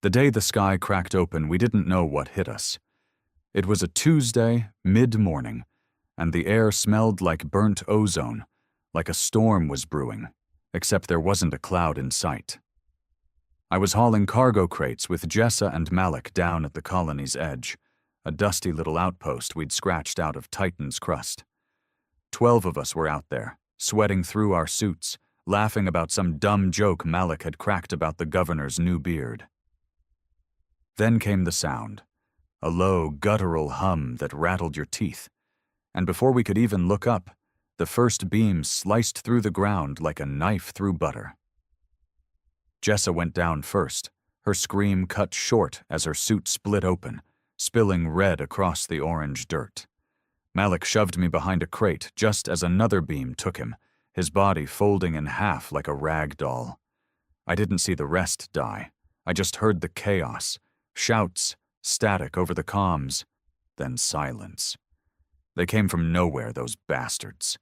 The day the sky cracked open, we didn't know what hit us. It was a Tuesday, mid-morning, and the air smelled like burnt ozone, like a storm was brewing, except there wasn't a cloud in sight. I was hauling cargo crates with Jessa and Malik down at the colony's edge, a dusty little outpost we'd scratched out of Titan's crust. 12 of us were out there, sweating through our suits, laughing about some dumb joke Malik had cracked about the governor's new beard. Then came the sound, a low, guttural hum that rattled your teeth, and before we could even look up, the first beam sliced through the ground like a knife through butter. Jessa went down first, her scream cut short as her suit split open, spilling red across the orange dirt. Malik shoved me behind a crate just as another beam took him, his body folding in half like a rag doll. I didn't see the rest die. I just heard the chaos, shouts, static over the comms, then silence. They came from nowhere, those bastards.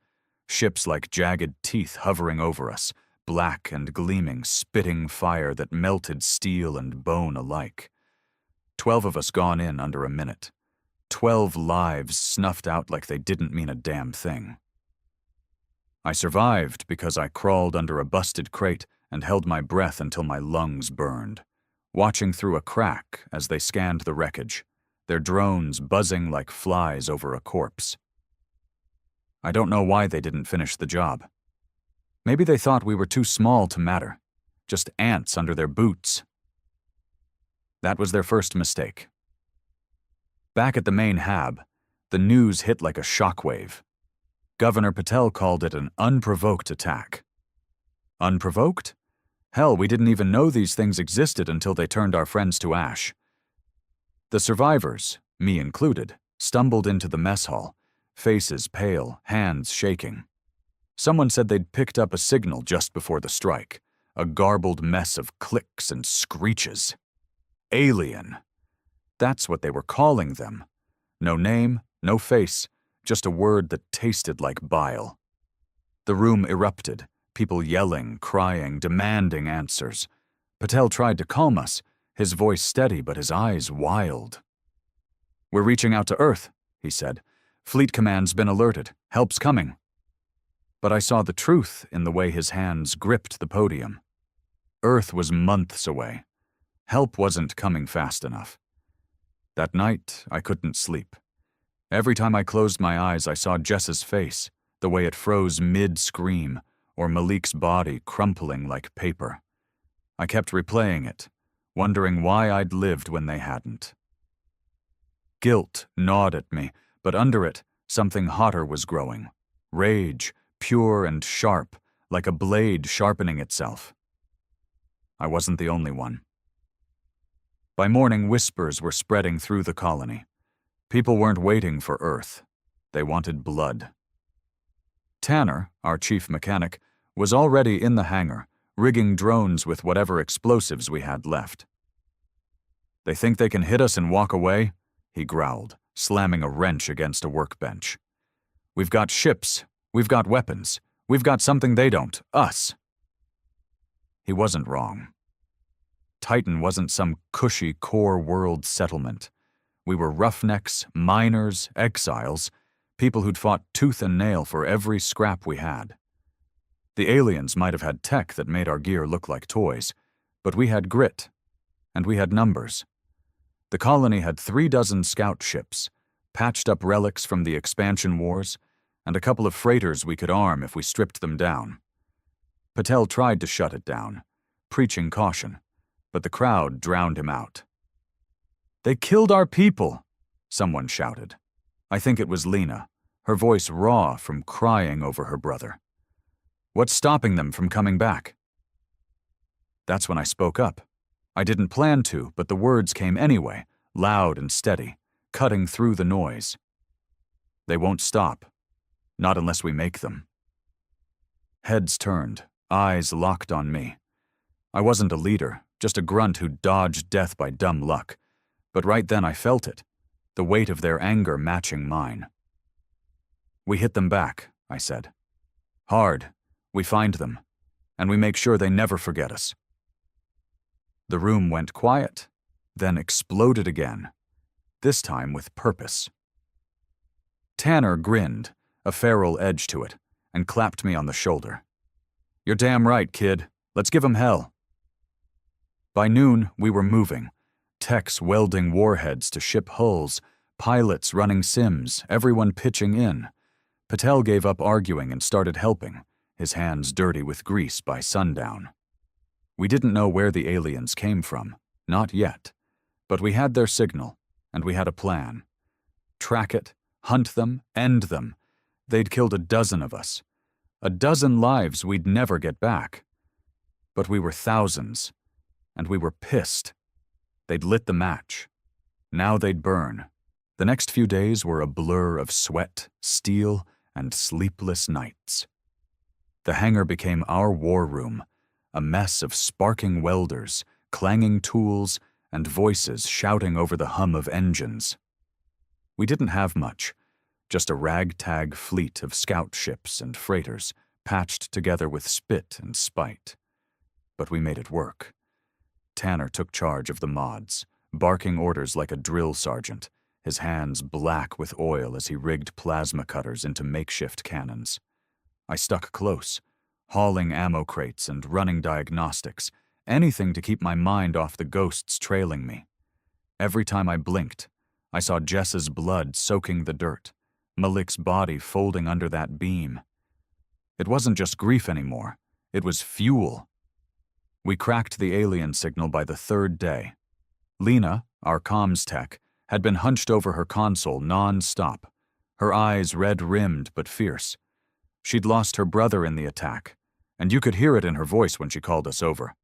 Ships like jagged teeth hovering over us, black and gleaming, spitting fire that melted steel and bone alike. 12 of us gone in under a minute. 12 lives snuffed out like they didn't mean a damn thing. I survived because I crawled under a busted crate and held my breath until my lungs burned, watching through a crack as they scanned the wreckage, their drones buzzing like flies over a corpse. I don't know why they didn't finish the job. Maybe they thought we were too small to matter, just ants under their boots. That was their first mistake. Back at the main hab, the news hit like a shockwave. Governor Patel called it an unprovoked attack. Unprovoked? Hell, we didn't even know these things existed until they turned our friends to ash. The survivors, me included, stumbled into the mess hall, faces pale, hands shaking. Someone said they'd picked up a signal just before the strike, a garbled mess of clicks and screeches. Alien. That's what they were calling them. No name, no face, just a word that tasted like bile. The room erupted, people yelling, crying, demanding answers. Patel tried to calm us, his voice steady but his eyes wild. "We're reaching out to Earth," he said. "Fleet Command's been alerted. Help's coming." But I saw the truth in the way his hands gripped the podium. Earth was months away. Help wasn't coming fast enough. That night, I couldn't sleep. Every time I closed my eyes, I saw Jess's face, the way it froze mid-scream, or Malik's body crumpling like paper. I kept replaying it, wondering why I'd lived when they hadn't. Guilt gnawed at me, but under it, something hotter was growing. Rage, pure and sharp, like a blade sharpening itself. I wasn't the only one. By morning, whispers were spreading through the colony. People weren't waiting for Earth. They wanted blood. Tanner, our chief mechanic, was already in the hangar, rigging drones with whatever explosives we had left. "They think they can hit us and walk away?" he growled, slamming a wrench against a workbench. "We've got ships, we've got weapons, we've got something they don't, us." He wasn't wrong. Titan wasn't some cushy core world settlement. We were roughnecks, miners, exiles, people who'd fought tooth and nail for every scrap we had. The aliens might have had tech that made our gear look like toys, but we had grit, and we had numbers. The colony had 36 scout ships, patched up relics from the expansion wars, and a couple of freighters we could arm if we stripped them down. Patel tried to shut it down, preaching caution, but the crowd drowned him out. "They killed our people," someone shouted. I think it was Lena, her voice raw from crying over her brother. "What's stopping them from coming back?" That's when I spoke up. I didn't plan to, but the words came anyway, loud and steady, cutting through the noise. "They won't stop. Not unless we make them." Heads turned, eyes locked on me. I wasn't a leader, just a grunt who dodged death by dumb luck. But right then I felt it, the weight of their anger matching mine. "We hit them back," I said. "Hard. We find them, and we make sure they never forget us." The room went quiet, then exploded again, this time with purpose. Tanner grinned, a feral edge to it, and clapped me on the shoulder. "You're damn right, kid. Let's give 'em hell." By noon, we were moving. Techs welding warheads to ship hulls, pilots running sims, everyone pitching in. Patel gave up arguing and started helping, his hands dirty with grease by sundown. We didn't know where the aliens came from, not yet. But we had their signal, and we had a plan. Track it, hunt them, end them. They'd killed a dozen of us. A dozen lives we'd never get back. But we were thousands, and we were pissed. They'd lit the match. Now they'd burn. The next few days were a blur of sweat, steel, and sleepless nights. The hangar became our war room, a mess of sparking welders, clanging tools, and voices shouting over the hum of engines. We didn't have much, just a ragtag fleet of scout ships and freighters patched together with spit and spite. But we made it work. Tanner took charge of the mods, barking orders like a drill sergeant, his hands black with oil as he rigged plasma cutters into makeshift cannons. I stuck close, hauling ammo crates and running diagnostics, anything to keep my mind off the ghosts trailing me. Every time I blinked, I saw Jess's blood soaking the dirt, Malik's body folding under that beam. It wasn't just grief anymore, it was fuel. We cracked the alien signal by the third day. Lena, our comms tech, had been hunched over her console non-stop, her eyes red-rimmed but fierce. She'd lost her brother in the attack, and you could hear it in her voice when she called us over.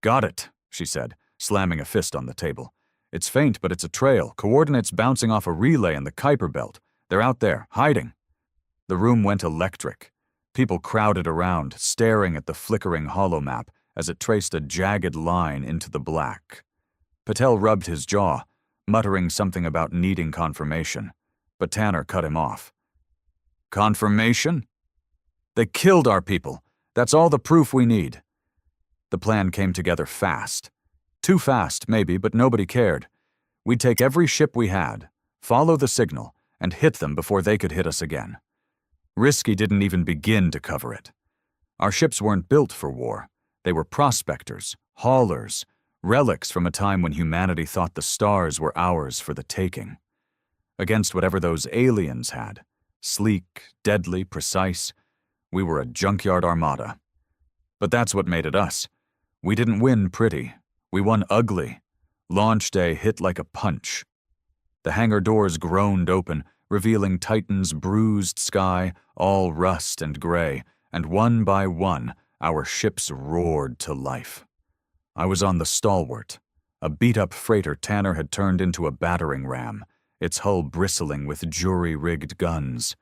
"Got it," she said, slamming a fist on the table. "It's faint, but it's a trail, coordinates bouncing off a relay in the Kuiper Belt. They're out there, hiding." The room went electric. People crowded around, staring at the flickering holomap as it traced a jagged line into the black. Patel rubbed his jaw, muttering something about needing confirmation, but Tanner cut him off. "Confirmation? They killed our people. That's all the proof we need." The plan came together fast. Too fast, maybe, but nobody cared. We'd take every ship we had, follow the signal, and hit them before they could hit us again. Risky didn't even begin to cover it. Our ships weren't built for war. They were prospectors, haulers, relics from a time when humanity thought the stars were ours for the taking. Against whatever those aliens had, sleek, deadly, precise, we were a junkyard armada. But that's what made it us. We didn't win pretty. We won ugly. Launch day hit like a punch. The hangar doors groaned open, revealing Titan's bruised sky, all rust and gray, and one by one, our ships roared to life. I was on the Stalwart, a beat-up freighter Tanner had turned into a battering ram, its hull bristling with jury-rigged guns.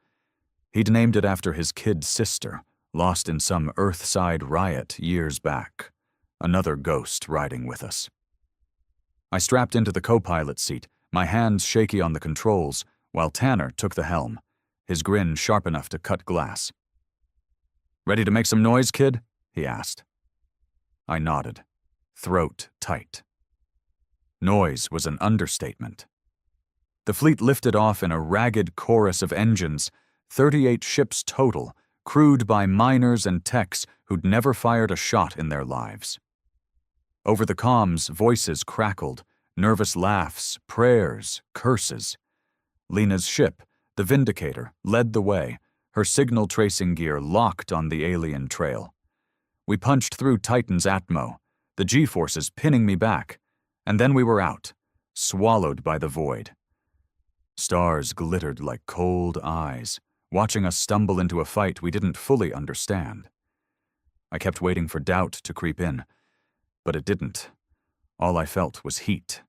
He'd named it after his kid sister, lost in some Earthside riot years back. Another ghost riding with us. I strapped into the co-pilot seat, my hands shaky on the controls, while Tanner took the helm, his grin sharp enough to cut glass. "Ready to make some noise, kid?" he asked. I nodded, throat tight. Noise was an understatement. The fleet lifted off in a ragged chorus of engines, 38 ships total, crewed by miners and techs who'd never fired a shot in their lives. Over the comms, voices crackled, nervous laughs, prayers, curses. Lena's ship, the Vindicator, led the way, her signal tracing gear locked on the alien trail. We punched through Titan's Atmo, the G-forces pinning me back, and then we were out, swallowed by the void. Stars glittered like cold eyes, watching us stumble into a fight we didn't fully understand. I kept waiting for doubt to creep in, but it didn't. All I felt was heat,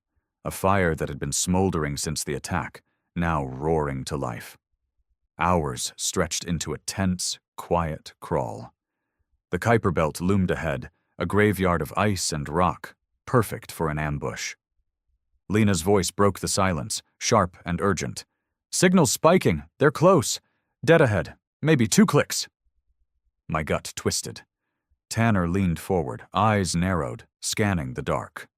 a fire that had been smoldering since the attack, now roaring to life. Hours stretched into a tense, quiet crawl. The Kuiper Belt loomed ahead, a graveyard of ice and rock, perfect for an ambush. Lena's voice broke the silence, sharp and urgent. "Signal's spiking. They're close. Dead ahead. Maybe 2 clicks." My gut twisted. Tanner leaned forward, eyes narrowed, scanning the dark.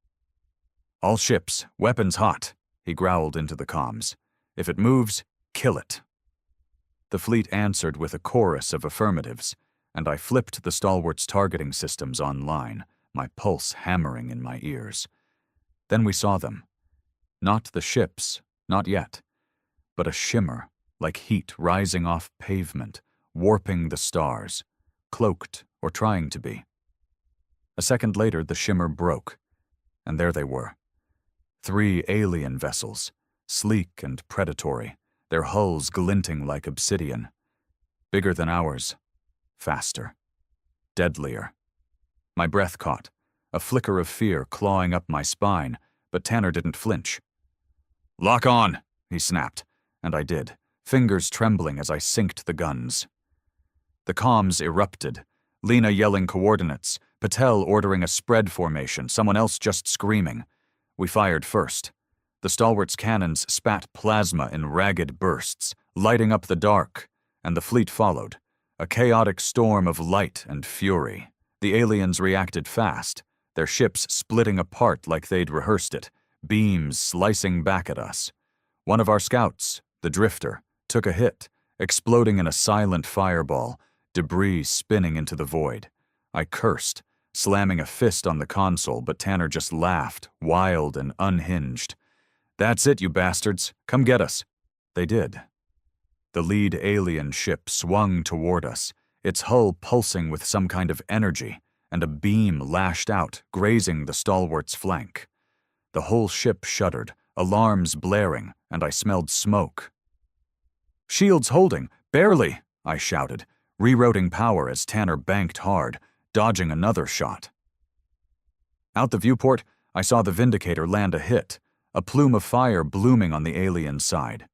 All ships, weapons hot, he growled into the comms. If it moves, kill it. The fleet answered with a chorus of affirmatives, and I flipped the stalwart's targeting systems online, my pulse hammering in my ears. Then we saw them. Not the ships, not yet, but a shimmer, like heat rising off pavement, warping the stars, cloaked or trying to be. A second later, the shimmer broke, and there they were. 3 alien vessels, sleek and predatory, their hulls glinting like obsidian. Bigger than ours, faster, deadlier. My breath caught, a flicker of fear clawing up my spine, but Tanner didn't flinch. "Lock on," he snapped, and I did, fingers trembling as I synced the guns. The comms erupted, Lena yelling coordinates, Patel ordering a spread formation, someone else just screaming. We fired first. The stalwart's cannons spat plasma in ragged bursts, lighting up the dark, and the fleet followed, a chaotic storm of light and fury. The aliens reacted fast, their ships splitting apart like they'd rehearsed it, beams slicing back at us. One of our scouts, the Drifter, took a hit, exploding in a silent fireball, debris spinning into the void. I cursed, slamming a fist on the console, but Tanner just laughed, wild and unhinged. "That's it, you bastards. Come get us." They did. The lead alien ship swung toward us, its hull pulsing with some kind of energy, and a beam lashed out, grazing the stalwart's flank. The whole ship shuddered, alarms blaring, and I smelled smoke. "Shields holding, barely," I shouted, rerouting power as Tanner banked hard, dodging another shot. Out the viewport, I saw the Vindicator land a hit, a plume of fire blooming on the alien side.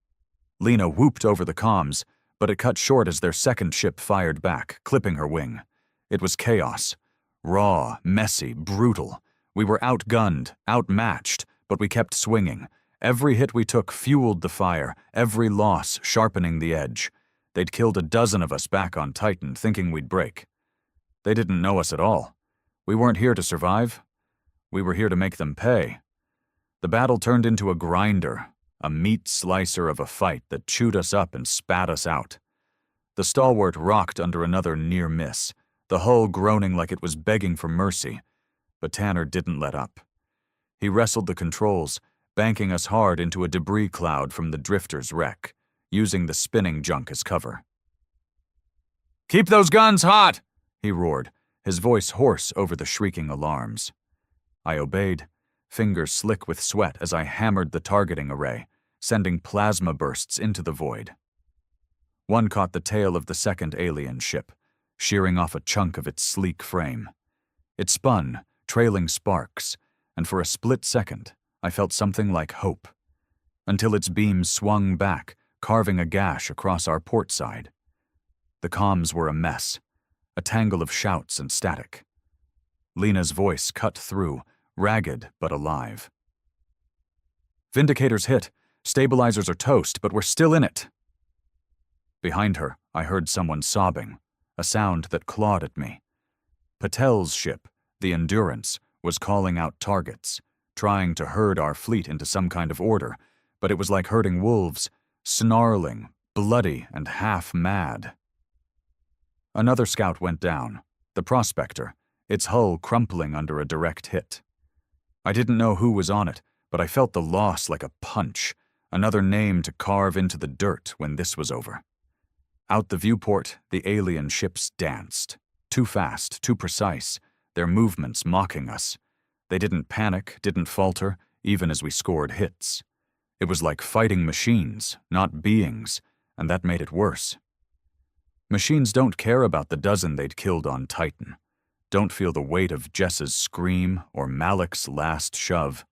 Lena whooped over the comms, but it cut short as their second ship fired back, clipping her wing. It was chaos. Raw, messy, brutal. We were outgunned, outmatched, but we kept swinging. Every hit we took fueled the fire, every loss sharpening the edge. They'd killed a dozen of us back on Titan, thinking we'd break. They didn't know us at all. We weren't here to survive. We were here to make them pay. The battle turned into a grinder, a meat slicer of a fight that chewed us up and spat us out. The stalwart rocked under another near miss, the hull groaning like it was begging for mercy, but Tanner didn't let up. He wrestled the controls, banking us hard into a debris cloud from the Drifter's wreck, using the spinning junk as cover. "Keep those guns hot!" he roared, his voice hoarse over the shrieking alarms. I obeyed, fingers slick with sweat as I hammered the targeting array, sending plasma bursts into the void. One caught the tail of the second alien ship, shearing off a chunk of its sleek frame. It spun, trailing sparks, and for a split second, I felt something like hope, until its beams swung back, carving a gash across our port side. The comms were a mess, a tangle of shouts and static. Lena's voice cut through, ragged but alive. "Vindicator's hit. Stabilizers are toast, but we're still in it." Behind her, I heard someone sobbing, a sound that clawed at me. Patel's ship, the Endurance, was calling out targets, trying to herd our fleet into some kind of order, but it was like herding wolves, snarling, bloody, and half mad. Another scout went down, the Prospector, its hull crumpling under a direct hit. I didn't know who was on it, but I felt the loss like a punch, another name to carve into the dirt when this was over. Out the viewport, the alien ships danced. Too fast, too precise, their movements mocking us. They didn't panic, didn't falter, even as we scored hits. It was like fighting machines, not beings, and that made it worse. Machines don't care about the dozen they'd killed on Titan, don't feel the weight of Jess's scream or Malik's last shove.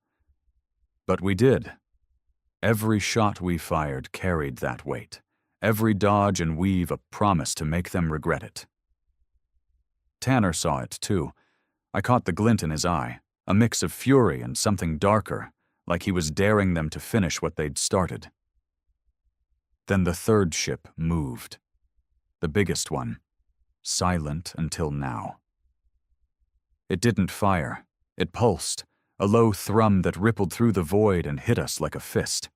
But we did. Every shot we fired carried that weight, every dodge and weave a promise to make them regret it. Tanner saw it, too. I caught the glint in his eye, a mix of fury and something darker, like he was daring them to finish what they'd started. Then the third ship moved. The biggest one, silent until now. It didn't fire. It pulsed, a low thrum that rippled through the void and hit us like a fist.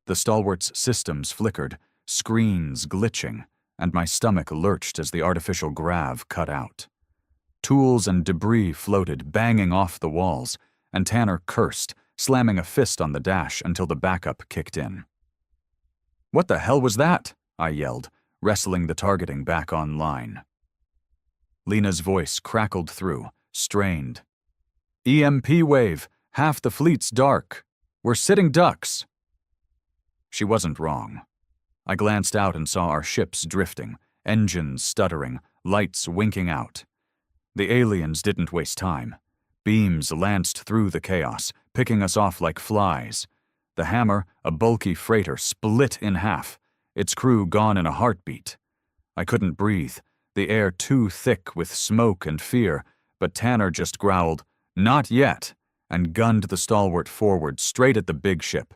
The stalwart's systems flickered, screens glitching, and my stomach lurched as the artificial grav cut out. Tools and debris floated, banging off the walls, and Tanner cursed, slamming a fist on the dash until the backup kicked in. "What the hell was that?" I yelled, wrestling the targeting back online. Lena's voice crackled through, strained. "EMP wave. Half the fleet's dark. We're sitting ducks." She wasn't wrong. I glanced out and saw our ships drifting, engines stuttering, lights winking out. The aliens didn't waste time. Beams lanced through the chaos, picking us off like flies. The Hammer, a bulky freighter, split in half, its crew gone in a heartbeat. I couldn't breathe, the air too thick with smoke and fear, but Tanner just growled, "Not yet," and gunned the stalwart forward straight at the big ship.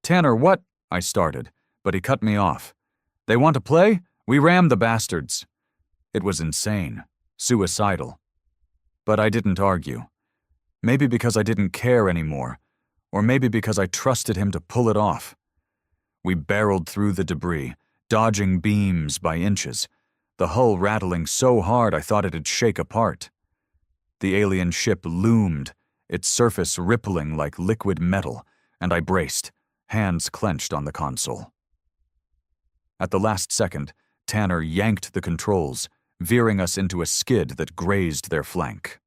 "Tanner, what?" I started, but he cut me off. "They want to play? We ram the bastards." It was insane, suicidal. But I didn't argue. Maybe because I didn't care anymore, or maybe because I trusted him to pull it off. We barreled through the debris, dodging beams by inches, the hull rattling so hard I thought it'd shake apart. The alien ship loomed, its surface rippling like liquid metal, and I braced, hands clenched on the console. At the last second, Tanner yanked the controls, veering us into a skid that grazed their flank.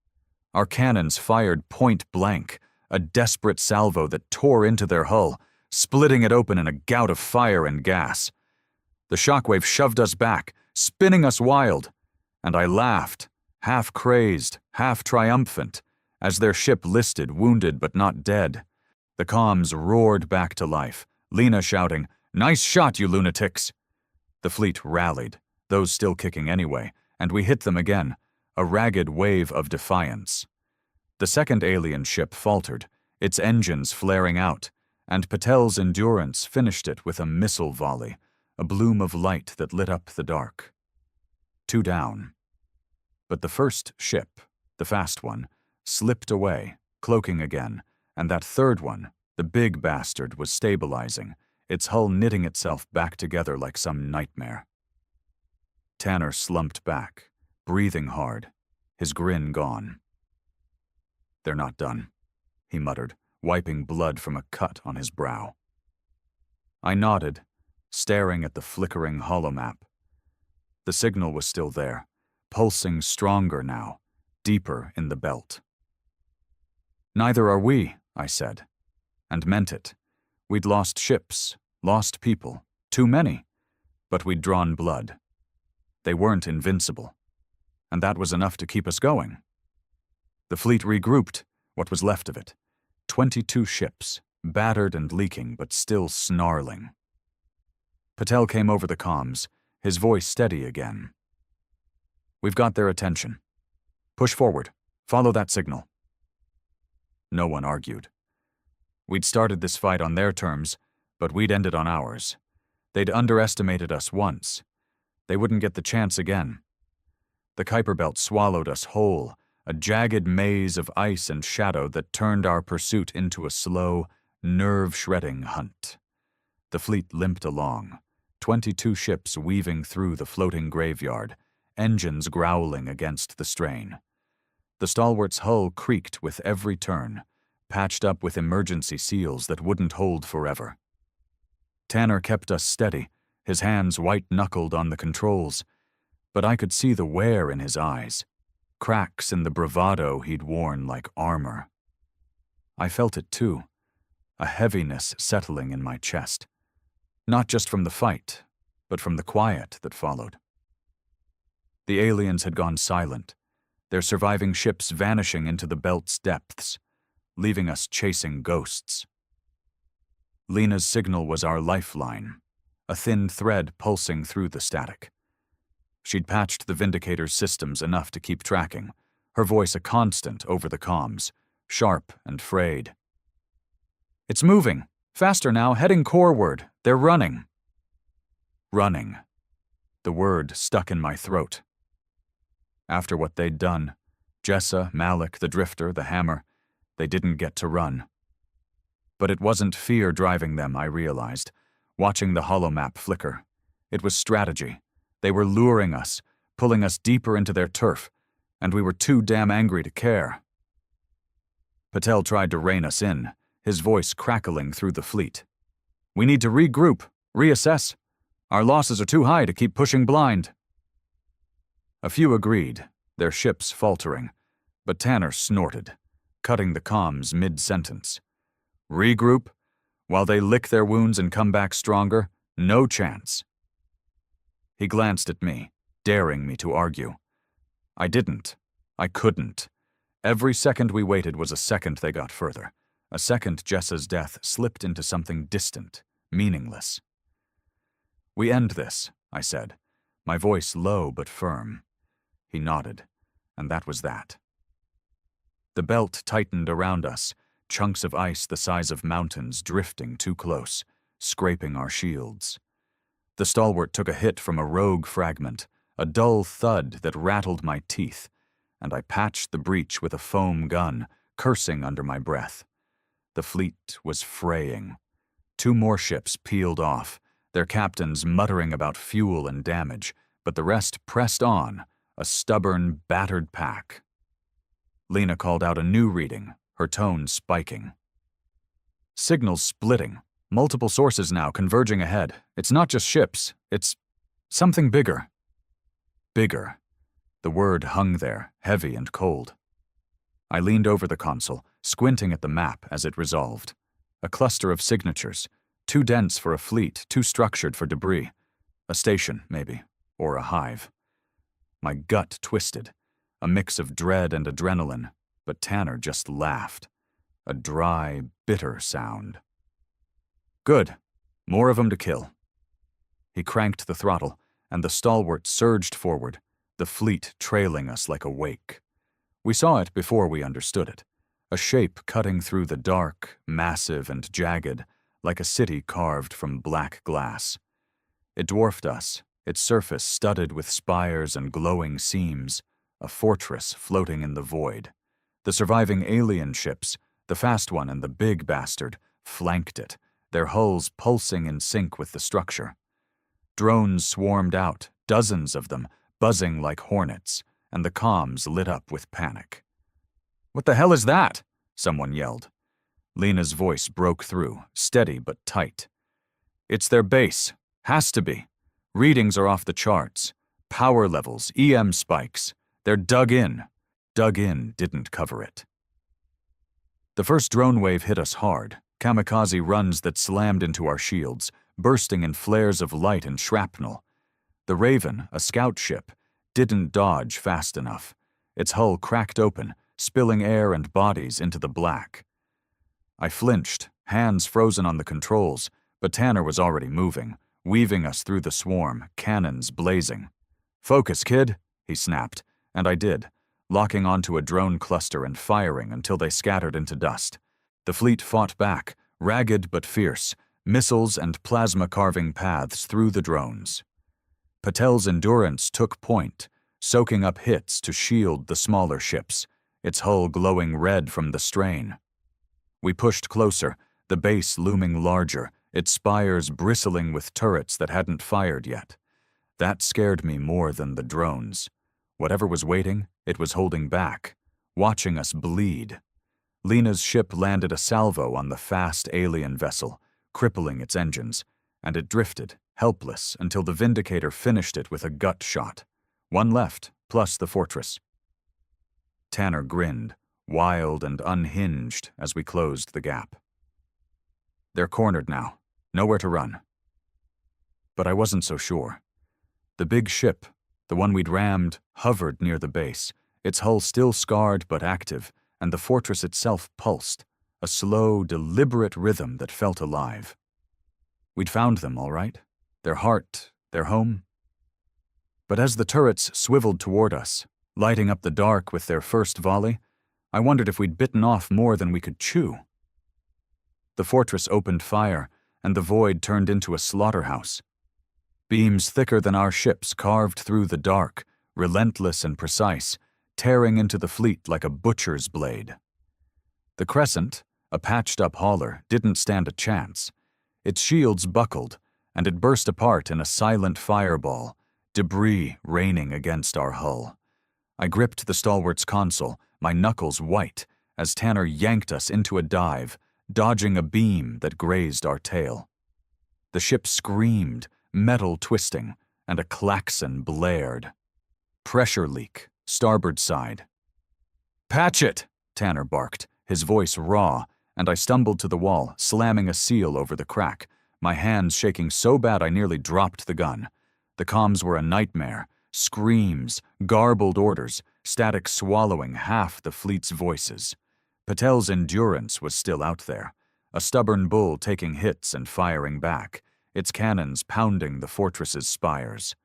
Our cannons fired point blank, a desperate salvo that tore into their hull, splitting it open in a gout of fire and gas. The shockwave shoved us back, spinning us wild, and I laughed, half crazed, half triumphant, as their ship listed, wounded but not dead. The comms roared back to life, Lena shouting, "Nice shot, you lunatics!" The fleet rallied, those still kicking anyway, and we hit them again, a ragged wave of defiance. The second alien ship faltered, its engines flaring out, and Patel's endurance finished it with a missile volley, a bloom of light that lit up the dark. 2 down. But the first ship, the fast one, slipped away, cloaking again, and that third one, the big bastard, was stabilizing, its hull knitting itself back together like some nightmare. Tanner slumped back, breathing hard, his grin gone. "They're not done," he muttered, wiping blood from a cut on his brow. I nodded, staring at the flickering holomap. The signal was still there, pulsing stronger now, deeper in the belt. "Neither are we," I said, and meant it. We'd lost ships, lost people, too many, but we'd drawn blood. They weren't invincible, and that was enough to keep us going. The fleet regrouped, what was left of it. 22 ships, battered and leaking, but still snarling. Patel came over the comms, his voice steady again. "We've got their attention. Push forward. Follow that signal." No one argued. We'd started this fight on their terms, but we'd ended on ours. They'd underestimated us once. They wouldn't get the chance again. The Kuiper Belt swallowed us whole, a jagged maze of ice and shadow that turned our pursuit into a slow, nerve-shredding hunt. The fleet limped along, 22 ships weaving through the floating graveyard, engines growling against the strain. The stalwart's hull creaked with every turn, patched up with emergency seals that wouldn't hold forever. Tanner kept us steady, his hands white-knuckled on the controls, but I could see the wear in his eyes, cracks in the bravado he'd worn like armor. I felt it too, a heaviness settling in my chest, not just from the fight, but from the quiet that followed. The aliens had gone silent, their surviving ships vanishing into the belt's depths, leaving us chasing ghosts. Lena's signal was our lifeline, a thin thread pulsing through the static. She'd patched the Vindicator's systems enough to keep tracking, her voice a constant over the comms, sharp and frayed. "It's moving. Faster now, heading coreward. They're running." Running. The word stuck in my throat. After what they'd done, Jessa, Malik, the Drifter, the Hammer, They didn't get to run. But it wasn't fear driving them, I realized, watching the holomap flicker. It was strategy. They were luring us, pulling us deeper into their turf, and we were too damn angry to care. Patel tried to rein us in, his voice crackling through the fleet. We need to regroup, reassess. Our losses are too high to keep pushing blind. A few agreed, their ships faltering, but Tanner snorted, cutting the comms mid-sentence. Regroup? While they lick their wounds and come back stronger? No chance. He glanced at me, daring me to argue. I didn't. I couldn't. Every second we waited was a second they got further. A second Jessa's death slipped into something distant, meaningless. We end this, I said, my voice low but firm. He nodded, and that was that. The belt tightened around us, chunks of ice the size of mountains drifting too close, scraping our shields. The stalwart took a hit from a rogue fragment, a dull thud that rattled my teeth, and I patched the breach with a foam gun, cursing under my breath. The fleet was fraying. 2 more ships peeled off, their captains muttering about fuel and damage, but the rest pressed on, a stubborn, battered pack. Lena called out a new reading, her tone spiking. Signals splitting. Multiple sources now converging ahead. It's not just ships. It's something bigger. Bigger. The word hung there, heavy and cold. I leaned over the console, squinting at the map as it resolved. A cluster of signatures, too dense for a fleet, too structured for debris. A station, maybe, or a hive. My gut twisted, a mix of dread and adrenaline, but Tanner just laughed. A dry, bitter sound. Good. More of them to kill. He cranked the throttle, and the stalwart surged forward, the fleet trailing us like a wake. We saw it before we understood it, a shape cutting through the dark, massive and jagged, like a city carved from black glass. It dwarfed us, its surface studded with spires and glowing seams, a fortress floating in the void. The surviving alien ships, the fast one and the big bastard, flanked it, their hulls pulsing in sync with the structure. Drones swarmed out, dozens of them, buzzing like hornets, and the comms lit up with panic. "What the hell is that?" someone yelled. Lena's voice broke through, steady but tight. "It's their base. Has to be. Readings are off the charts. Power levels, EM spikes. They're dug in. Dug in didn't cover it." The first drone wave hit us hard, kamikaze runs that slammed into our shields, bursting in flares of light and shrapnel. The Raven, a scout ship, didn't dodge fast enough. Its hull cracked open, spilling air and bodies into the black. I flinched, hands frozen on the controls, but Tanner was already moving, weaving us through the swarm, cannons blazing. "Focus, kid," he snapped, and I did, locking onto a drone cluster and firing until they scattered into dust. The fleet fought back, ragged but fierce, missiles and plasma carving paths through the drones. Patel's endurance took point, soaking up hits to shield the smaller ships, its hull glowing red from the strain. We pushed closer, the base looming larger, its spires bristling with turrets that hadn't fired yet. That scared me more than the drones. Whatever was waiting, it was holding back, watching us bleed. Lena's ship landed a salvo on the fast alien vessel, crippling its engines, and it drifted, helpless, until the Vindicator finished it with a gut shot. One left, plus the fortress. Tanner grinned, wild and unhinged, as we closed the gap. They're cornered now, nowhere to run. But I wasn't so sure. The big ship, the one we'd rammed, hovered near the base, its hull still scarred but active, and the fortress itself pulsed, a slow, deliberate rhythm that felt alive. We'd found them, all right. Their heart, their home. But as the turrets swiveled toward us, lighting up the dark with their first volley, I wondered if we'd bitten off more than we could chew. The fortress opened fire, and the void turned into a slaughterhouse. Beams thicker than our ships carved through the dark, relentless and precise, tearing into the fleet like a butcher's blade. The Crescent, a patched-up hauler, didn't stand a chance. Its shields buckled, and it burst apart in a silent fireball, debris raining against our hull. I gripped the stalwart's console, my knuckles white, as Tanner yanked us into a dive, dodging a beam that grazed our tail. The ship screamed, metal twisting, and a klaxon blared. Pressure leak, starboard side. "Patch it!" Tanner barked, his voice raw, and I stumbled to the wall, slamming a seal over the crack, my hands shaking so bad I nearly dropped the gun. The comms were a nightmare. Screams, garbled orders, static swallowing half the fleet's voices. Patel's endurance was still out there, a stubborn bull taking hits and firing back, its cannons pounding the fortress's spires.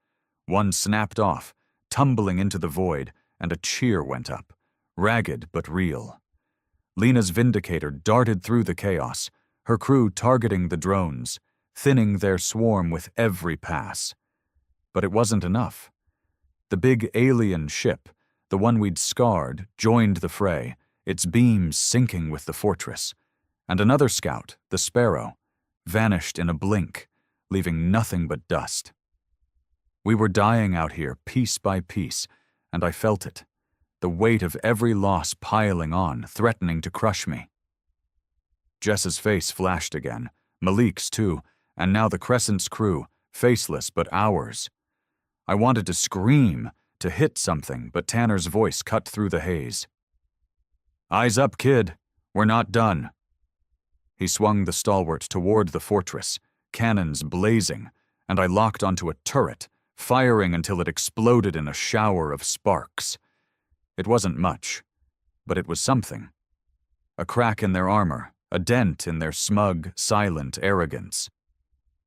One snapped off, tumbling into the void, and a cheer went up, ragged but real. Lena's Vindicator darted through the chaos, her crew targeting the drones, thinning their swarm with every pass. But it wasn't enough. The big alien ship, the one we'd scarred, joined the fray, its beams sinking with the fortress. And another scout, the Sparrow, vanished in a blink, leaving nothing but dust. We were dying out here piece by piece, and I felt it, the weight of every loss piling on, threatening to crush me. Jess's face flashed again, Malik's too, and now the Crescent's crew, faceless but ours. I wanted to scream, to hit something, but Tanner's voice cut through the haze. "Eyes up, kid. We're not done." He swung the stalwart toward the fortress, cannons blazing, and I locked onto a turret, firing until it exploded in a shower of sparks. It wasn't much, but it was something. A crack in their armor, a dent in their smug, silent arrogance.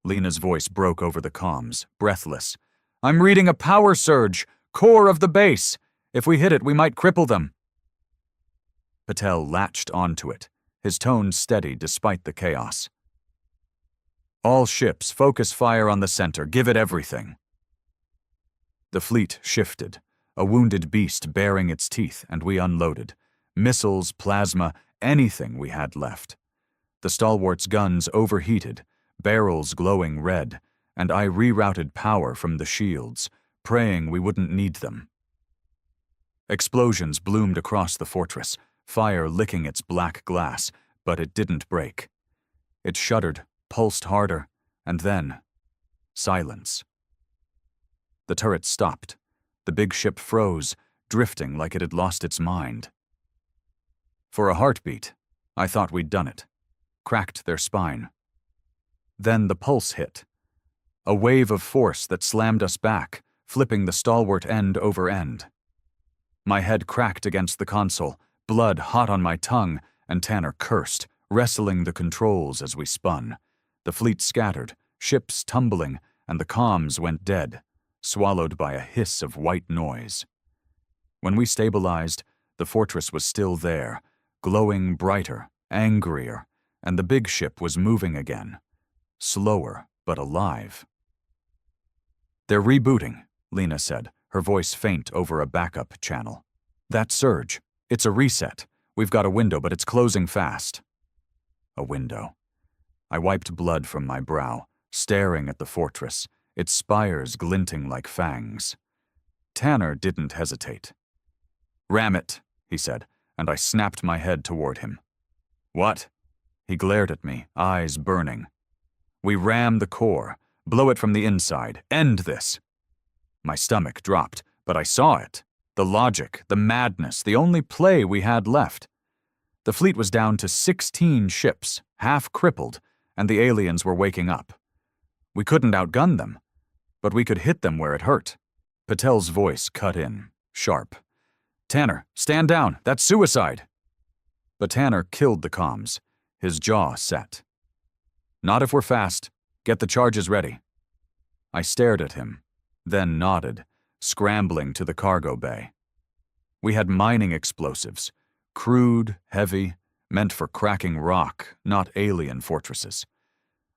Lena's voice broke over the comms, breathless. "I'm reading a power surge, core of the base. If we hit it, we might cripple them." Patel latched onto it, his tone steady despite the chaos. "All ships, focus fire on the center, give it everything." The fleet shifted, a wounded beast baring its teeth, and we unloaded. Missiles, plasma, anything we had left. The stalwart's guns overheated, barrels glowing red, and I rerouted power from the shields, praying we wouldn't need them. Explosions bloomed across the fortress, fire licking its black glass, but it didn't break. It shuddered, pulsed harder, and then silence. The turret stopped. The big ship froze, drifting like it had lost its mind. For a heartbeat, I thought we'd done it, cracked their spine. Then the pulse hit. A wave of force that slammed us back, flipping the stalwart end over end. My head cracked against the console, blood hot on my tongue, and Tanner cursed, wrestling the controls as we spun. The fleet scattered, ships tumbling, and the comms went dead, swallowed by a hiss of white noise. When we stabilized, the fortress was still there, glowing brighter, angrier, and the big ship was moving again, slower but alive. "They're rebooting," Lena said, her voice faint over a backup channel. "That surge. It's a reset. We've got a window, but it's closing fast." A window. I wiped blood from my brow, staring at the fortress, its spires glinting like fangs. Tanner didn't hesitate. "Ram it," he said, and I snapped my head toward him. "What?" He glared at me, eyes burning. "We ram the core. Blow it from the inside. End this." My stomach dropped, but I saw it. The logic, the madness, the only play we had left. The fleet was down to 16 ships, half crippled, and the aliens were waking up. We couldn't outgun them, but we could hit them where it hurt. Patel's voice cut in, sharp. "Tanner, stand down. That's suicide." But Tanner killed the comms, his jaw set. "Not if we're fast. Get the charges ready." I stared at him, then nodded, scrambling to the cargo bay. We had mining explosives, crude, heavy, meant for cracking rock, not alien fortresses.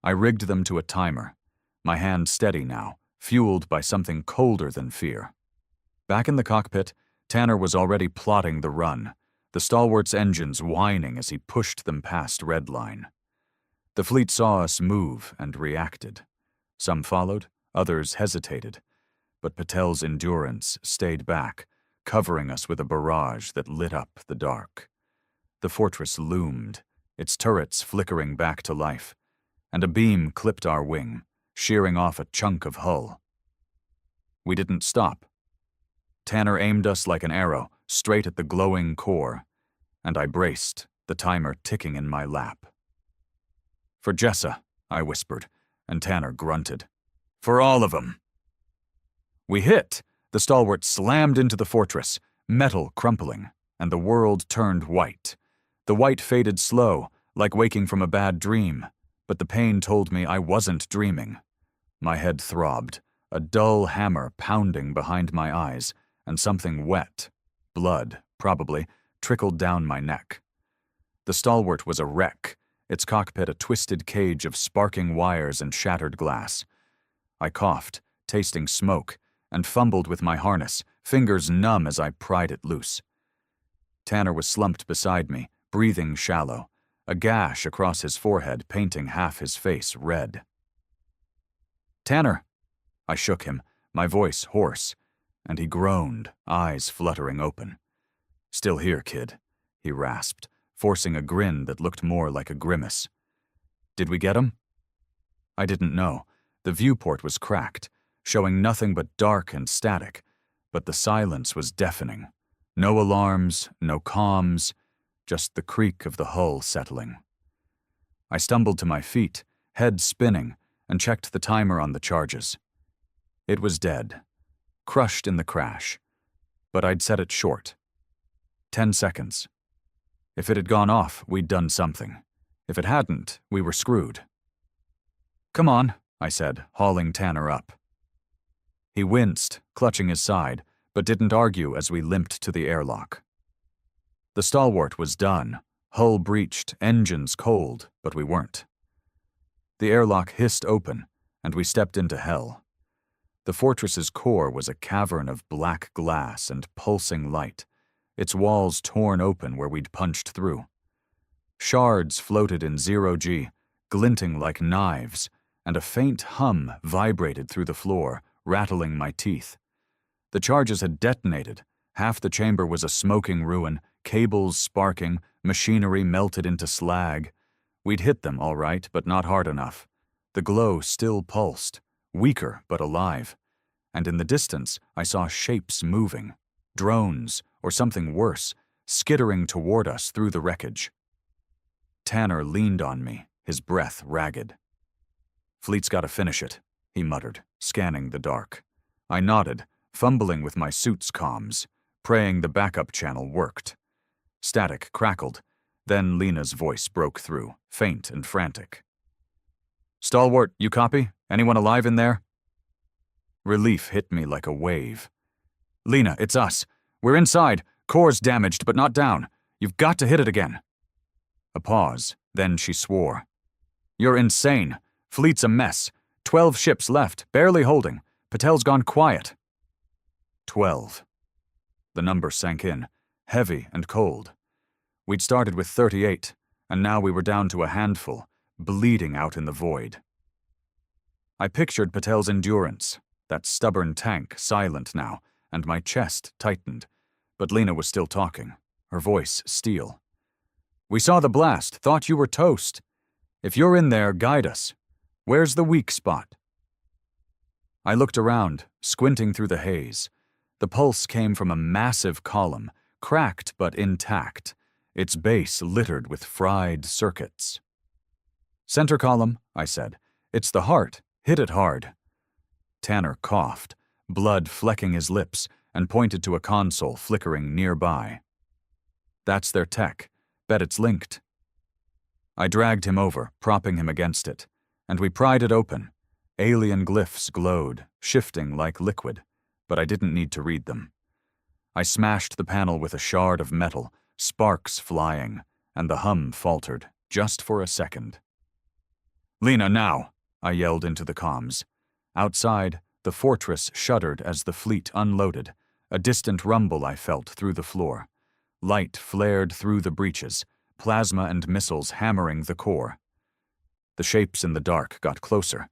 I rigged them to a timer, my hand steady now, fueled by something colder than fear. Back in the cockpit, Tanner was already plotting the run, the stalwart's engines whining as he pushed them past red line. The fleet saw us move and reacted. Some followed, others hesitated, but Patel's endurance stayed back, covering us with a barrage that lit up the dark. The fortress loomed, its turrets flickering back to life, and a beam clipped our wing, shearing off a chunk of hull. We didn't stop. Tanner aimed us like an arrow, straight at the glowing core, and I braced, the timer ticking in my lap. "For Jessa," I whispered, and Tanner grunted. "For all of them." We hit! The stalwart slammed into the fortress, metal crumpling, and the world turned white. The white faded slow, like waking from a bad dream, but the pain told me I wasn't dreaming. My head throbbed, a dull hammer pounding behind my eyes, and something wet, blood, probably, trickled down my neck. The stalwart was a wreck, its cockpit a twisted cage of sparking wires and shattered glass. I coughed, tasting smoke, and fumbled with my harness, fingers numb as I pried it loose. Tanner was slumped beside me, breathing shallow, a gash across his forehead painting half his face red. "Tanner!" I shook him, my voice hoarse, and he groaned, eyes fluttering open. "Still here, kid," he rasped, forcing a grin that looked more like a grimace. "Did we get him?" I didn't know. The viewport was cracked, showing nothing but dark and static, but the silence was deafening. No alarms, no comms, just the creak of the hull settling. I stumbled to my feet, head spinning, and checked the timer on the charges. It was dead, crushed in the crash, but I'd set it short. 10 seconds. If it had gone off, we'd done something. If it hadn't, we were screwed. "Come on," I said, hauling Tanner up. He winced, clutching his side, but didn't argue as we limped to the airlock. The stalwart was done, hull breached, engines cold, but we weren't. The airlock hissed open, and we stepped into hell. The fortress's core was a cavern of black glass and pulsing light, its walls torn open where we'd punched through. Shards floated in zero-G, glinting like knives, and a faint hum vibrated through the floor, rattling my teeth. The charges had detonated. Half the chamber was a smoking ruin, cables sparking, machinery melted into slag. We'd hit them, all right, but not hard enough. The glow still pulsed, weaker but alive. And in the distance, I saw shapes moving, drones, or something worse, skittering toward us through the wreckage. Tanner leaned on me, his breath ragged. "Fleet's gotta finish it," he muttered, scanning the dark. I nodded, fumbling with my suit's comms, praying the backup channel worked. Static crackled, then Lena's voice broke through, faint and frantic. "Stalwart, you copy? Anyone alive in there?" Relief hit me like a wave. "Lena, it's us. We're inside. Core's damaged, but not down. You've got to hit it again." A pause, then she swore. "You're insane. Fleet's a mess. 12 ships left, barely holding. Patel's gone quiet." 12. The number sank in, heavy and cold. We'd started with 38, and now we were down to a handful, bleeding out in the void. I pictured Patel's endurance, that stubborn tank silent now, and my chest tightened. But Lena was still talking, her voice steel. "We saw the blast, thought you were toast. If you're in there, guide us. Where's the weak spot?" I looked around, squinting through the haze. The pulse came from a massive column, cracked but intact, its base littered with fried circuits. "Center column," I said. "It's the heart. Hit it hard." Tanner coughed, blood flecking his lips, and pointed to a console flickering nearby. "That's their tech. Bet it's linked." I dragged him over, propping him against it, and we pried it open. Alien glyphs glowed, shifting like liquid, but I didn't need to read them. I smashed the panel with a shard of metal, sparks flying, and the hum faltered, just for a second. "Lena, now!" I yelled into the comms. Outside, the fortress shuddered as the fleet unloaded, a distant rumble I felt through the floor. Light flared through the breaches, plasma and missiles hammering the core. The shapes in the dark got closer,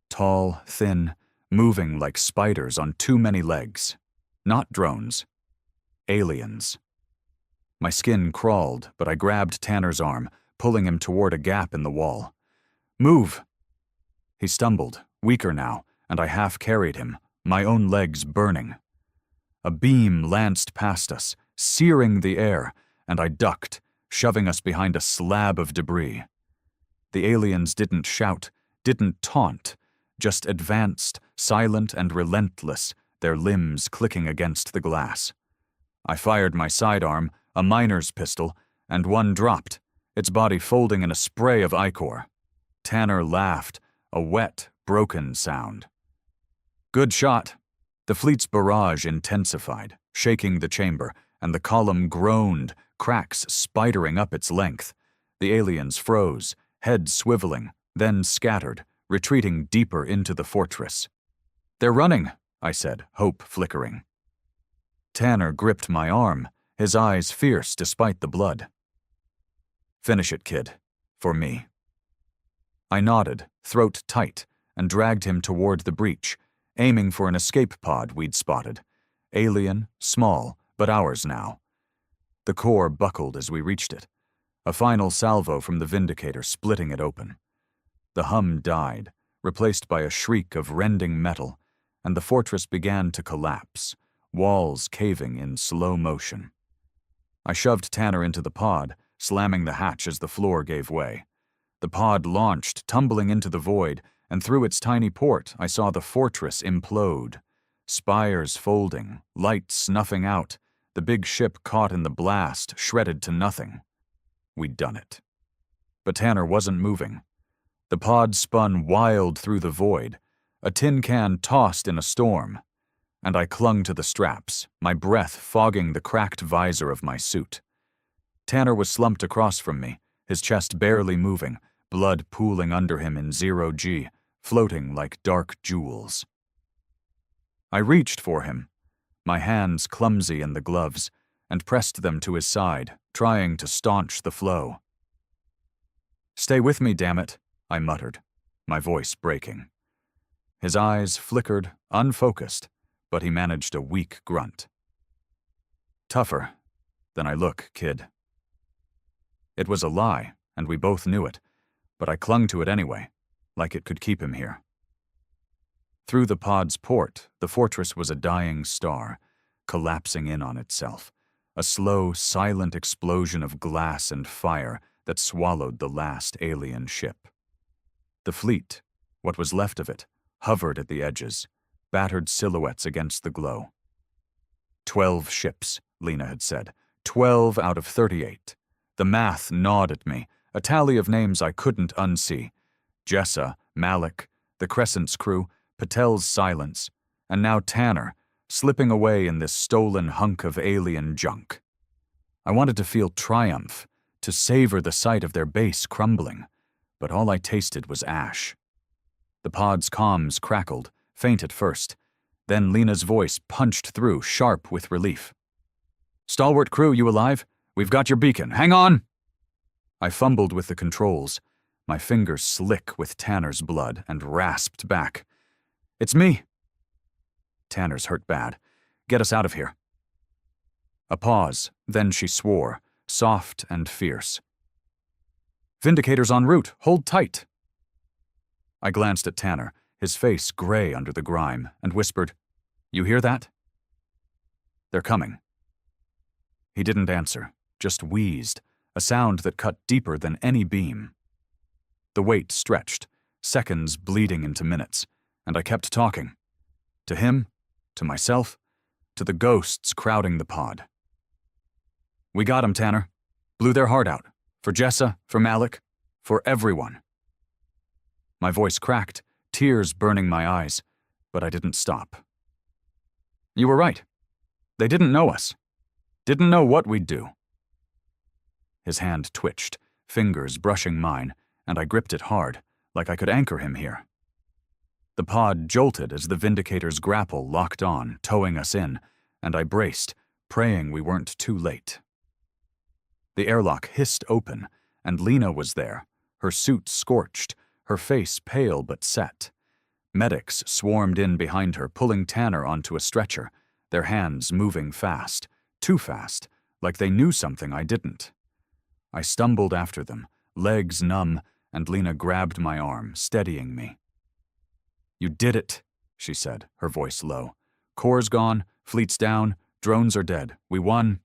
tall, thin, moving like spiders on too many legs. Not drones. Aliens. My skin crawled, but I grabbed Tanner's arm, pulling him toward a gap in the wall. "Move!" He stumbled, weaker now, and I half-carried him, my own legs burning. A beam lanced past us, searing the air, and I ducked, shoving us behind a slab of debris. The aliens didn't shout, didn't taunt, just advanced, silent and relentless, their limbs clicking against the glass. I fired my sidearm, a miner's pistol, and one dropped, its body folding in a spray of ichor. Tanner laughed, a wet, broken sound. "Good shot." The fleet's barrage intensified, shaking the chamber, and the column groaned, cracks spidering up its length. The aliens froze, heads swiveling, then scattered, retreating deeper into the fortress. "They're running," I said, hope flickering. Tanner gripped my arm, his eyes fierce despite the blood. "Finish it, kid. For me." I nodded, throat tight, and dragged him toward the breach, aiming for an escape pod we'd spotted. Alien, small, but ours now. The core buckled as we reached it, a final salvo from the Vindicator splitting it open. The hum died, replaced by a shriek of rending metal, and the fortress began to collapse, walls caving in slow motion. I shoved Tanner into the pod, slamming the hatch as the floor gave way. The pod launched, tumbling into the void, and through its tiny port I saw the fortress implode. Spires folding, light snuffing out, the big ship caught in the blast, shredded to nothing. We'd done it. But Tanner wasn't moving. The pod spun wild through the void, a tin can tossed in a storm, and I clung to the straps, my breath fogging the cracked visor of my suit. Tanner was slumped across from me, his chest barely moving, blood pooling under him in 0G, floating like dark jewels. I reached for him, my hands clumsy in the gloves, and pressed them to his side, trying to staunch the flow. "Stay with me, damn it," I muttered, my voice breaking. His eyes flickered, unfocused, but he managed a weak grunt. "Tougher than I look, kid." It was a lie, and we both knew it, but I clung to it anyway, like it could keep him here. Through the pod's port, the fortress was a dying star, collapsing in on itself, a slow, silent explosion of glass and fire that swallowed the last alien ship. The fleet, what was left of it, hovered at the edges, battered silhouettes against the glow. 12 ships, Lena had said. 12 out of 38. The math gnawed at me, a tally of names I couldn't unsee. Jessa, Malik, the Crescent's crew, Patel's silence, and now Tanner, slipping away in this stolen hunk of alien junk. I wanted to feel triumph, to savor the sight of their base crumbling, but all I tasted was ash. The pod's comms crackled, faint at first. Then Lena's voice punched through, sharp with relief. "Stalwart crew, you alive? We've got your beacon. Hang on!" I fumbled with the controls, my fingers slick with Tanner's blood, and rasped back. "It's me." "Tanner's hurt bad. Get us out of here." A pause, then she swore, soft and fierce. "Vindicator's en route. Hold tight." I glanced at Tanner, his face gray under the grime, and whispered, "You hear that?" "They're coming." He didn't answer, just wheezed, a sound that cut deeper than any beam. The wait stretched, seconds bleeding into minutes, and I kept talking. To him, to myself, to the ghosts crowding the pod. "We got 'em, Tanner. Blew their heart out. For Jessa, for Malik, for everyone." My voice cracked, tears burning my eyes, but I didn't stop. "You were right. They didn't know us. Didn't know what we'd do." His hand twitched, fingers brushing mine, and I gripped it hard, like I could anchor him here. The pod jolted as the Vindicator's grapple locked on, towing us in, and I braced, praying we weren't too late. The airlock hissed open, and Lena was there, her suit scorched, her face pale but set. Medics swarmed in behind her, pulling Tanner onto a stretcher, their hands moving fast, too fast, like they knew something I didn't. I stumbled after them, legs numb, and Lena grabbed my arm, steadying me. "You did it," she said, her voice low. "Core's gone, fleet's down, drones are dead. We won."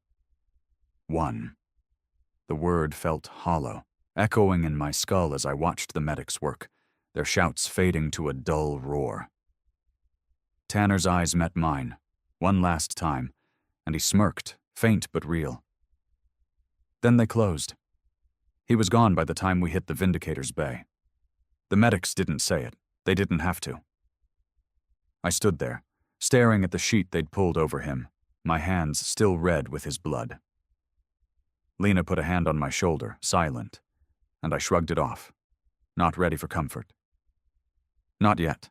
Won. The word felt hollow, echoing in my skull as I watched the medics work, their shouts fading to a dull roar. Tanner's eyes met mine, one last time, and he smirked, faint but real. Then they closed. He was gone by the time we hit the Vindicator's bay. The medics didn't say it. They didn't have to. I stood there, staring at the sheet they'd pulled over him, my hands still red with his blood. Lena put a hand on my shoulder, silent, and I shrugged it off, not ready for comfort. Not yet.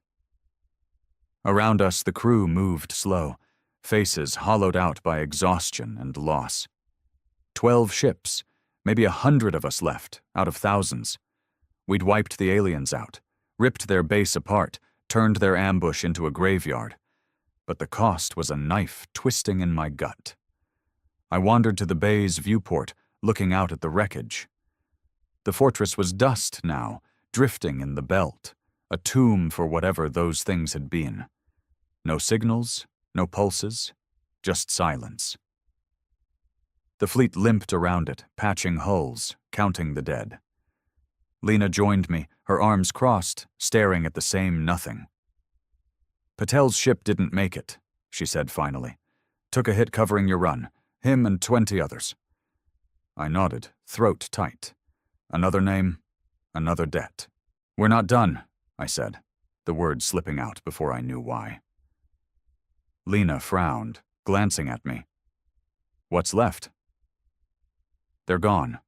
Around us, the crew moved slow, faces hollowed out by exhaustion and loss. 12 ships, maybe 100 of us left, out of thousands. We'd wiped the aliens out, ripped their base apart, turned their ambush into a graveyard. But the cost was a knife twisting in my gut. I wandered to the bay's viewport, looking out at the wreckage. The fortress was dust now, drifting in the belt, a tomb for whatever those things had been. No signals, no pulses, just silence. The fleet limped around it, patching hulls, counting the dead. Lena joined me, her arms crossed, staring at the same nothing. "Patel's ship didn't make it," she said finally. "Took a hit covering your run, him and 20 others." I nodded, throat tight. Another name, another debt. "We're not done," I said, the words slipping out before I knew why. Lena frowned, glancing at me. "What's left?" "They're gone."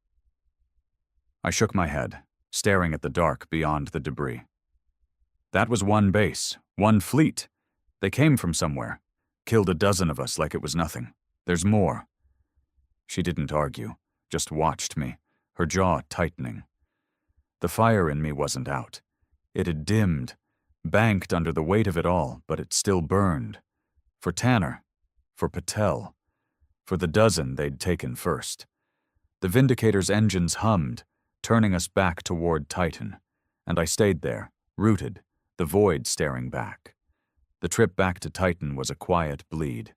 I shook my head, staring at the dark beyond the debris. That was one base, one fleet. They came from somewhere, killed a dozen of us like it was nothing. There's more. She didn't argue, just watched me, her jaw tightening. The fire in me wasn't out. It had dimmed, banked under the weight of it all, but it still burned. For Tanner, for Patel, for the dozen they'd taken first. The Vindicator's engines hummed, turning us back toward Titan, and I stayed there, rooted, the void staring back. The trip back to Titan was a quiet bleed,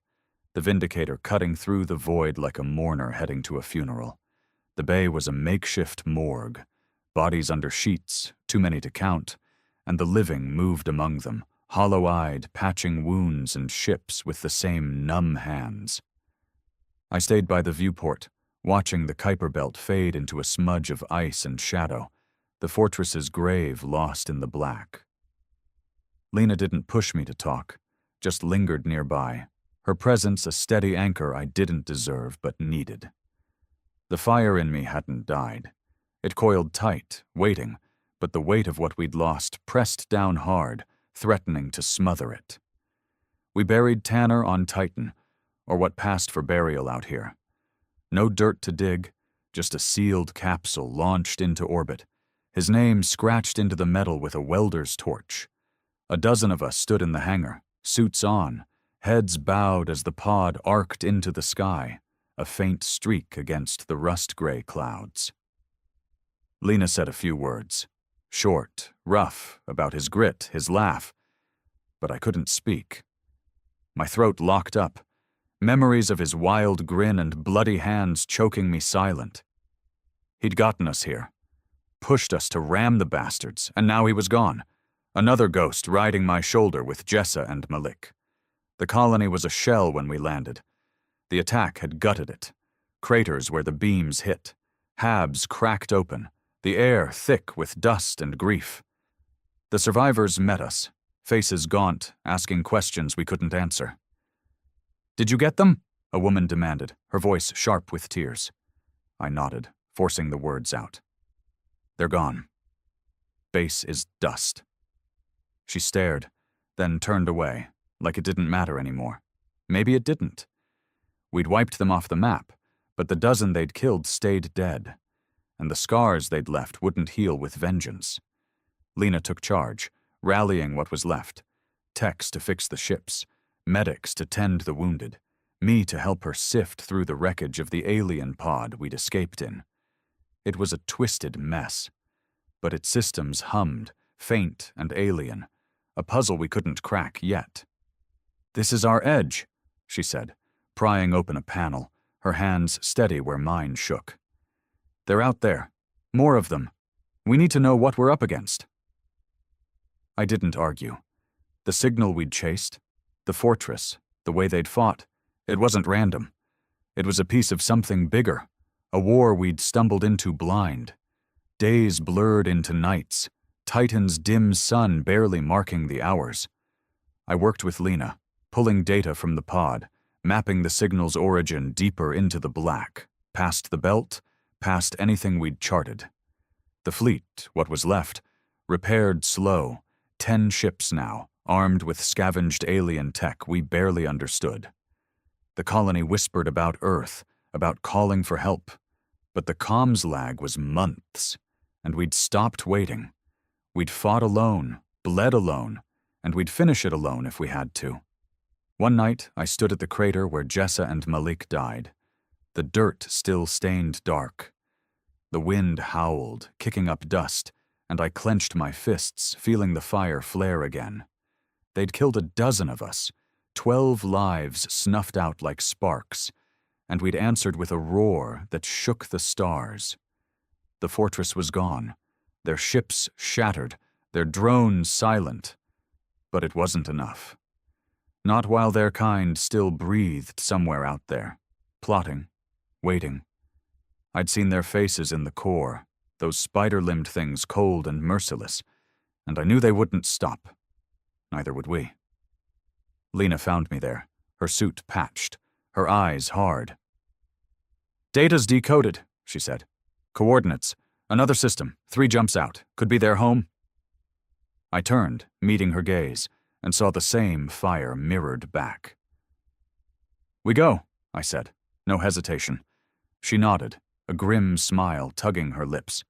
the Vindicator cutting through the void like a mourner heading to a funeral. The bay was a makeshift morgue, bodies under sheets, too many to count, and the living moved among them, hollow-eyed, patching wounds and ships with the same numb hands. I stayed by the viewport, watching the Kuiper Belt fade into a smudge of ice and shadow, the fortress's grave lost in the black. Lena didn't push me to talk, just lingered nearby, her presence a steady anchor I didn't deserve but needed. The fire in me hadn't died. It coiled tight, waiting, but the weight of what we'd lost pressed down hard, threatening to smother it. We buried Tanner on Titan, or what passed for burial out here. No dirt to dig, just a sealed capsule launched into orbit, his name scratched into the metal with a welder's torch. A dozen of us stood in the hangar, suits on, heads bowed as the pod arced into the sky, a faint streak against the rust-gray clouds. Lena said a few words, short, rough, about his grit, his laugh, but I couldn't speak. My throat locked up, memories of his wild grin and bloody hands choking me silent. He'd gotten us here, pushed us to ram the bastards, and now he was gone. Another ghost riding my shoulder with Jessa and Malik. The colony was a shell when we landed. The attack had gutted it. Craters where the beams hit. Habs cracked open, the air thick with dust and grief. The survivors met us, faces gaunt, asking questions we couldn't answer. "Did you get them?" a woman demanded, her voice sharp with tears. I nodded, forcing the words out. "They're gone. Base is dust." She stared, then turned away, like it didn't matter anymore. Maybe it didn't. We'd wiped them off the map, but the dozen they'd killed stayed dead, and the scars they'd left wouldn't heal with vengeance. Lena took charge, rallying what was left: techs to fix the ships, medics to tend the wounded, me to help her sift through the wreckage of the alien pod we'd escaped in. It was a twisted mess, but its systems hummed, faint and alien, a puzzle we couldn't crack yet. "This is our edge," she said, prying open a panel, her hands steady where mine shook. "They're out there. More of them. We need to know what we're up against." I didn't argue. The signal we'd chased, the fortress, the way they'd fought, it wasn't random. It was a piece of something bigger, a war we'd stumbled into blind. Days blurred into nights, Titan's dim sun barely marking the hours. I worked with Lena, pulling data from the pod, mapping the signal's origin deeper into the black, past the belt, past anything we'd charted. The fleet, what was left, repaired slow, 10 ships now, armed with scavenged alien tech we barely understood. The colony whispered about Earth, about calling for help, but the comms lag was months, and we'd stopped waiting. We'd fought alone, bled alone, and we'd finish it alone if we had to. One night, I stood at the crater where Jessa and Malik died. The dirt still stained dark. The wind howled, kicking up dust, and I clenched my fists, feeling the fire flare again. They'd killed a dozen of us, 12 lives snuffed out like sparks, and we'd answered with a roar that shook the stars. The fortress was gone, their ships shattered, their drones silent, but it wasn't enough. Not while their kind still breathed somewhere out there, plotting, waiting. I'd seen their faces in the core, those spider-limbed things cold and merciless, and I knew they wouldn't stop. Neither would we. Lena found me there, her suit patched, her eyes hard. "Data's decoded," she said. "Coordinates. Another system, 3 jumps out. Could be their home." I turned, meeting her gaze, and saw the same fire mirrored back. "We go," I said, no hesitation. She nodded, a grim smile tugging her lips.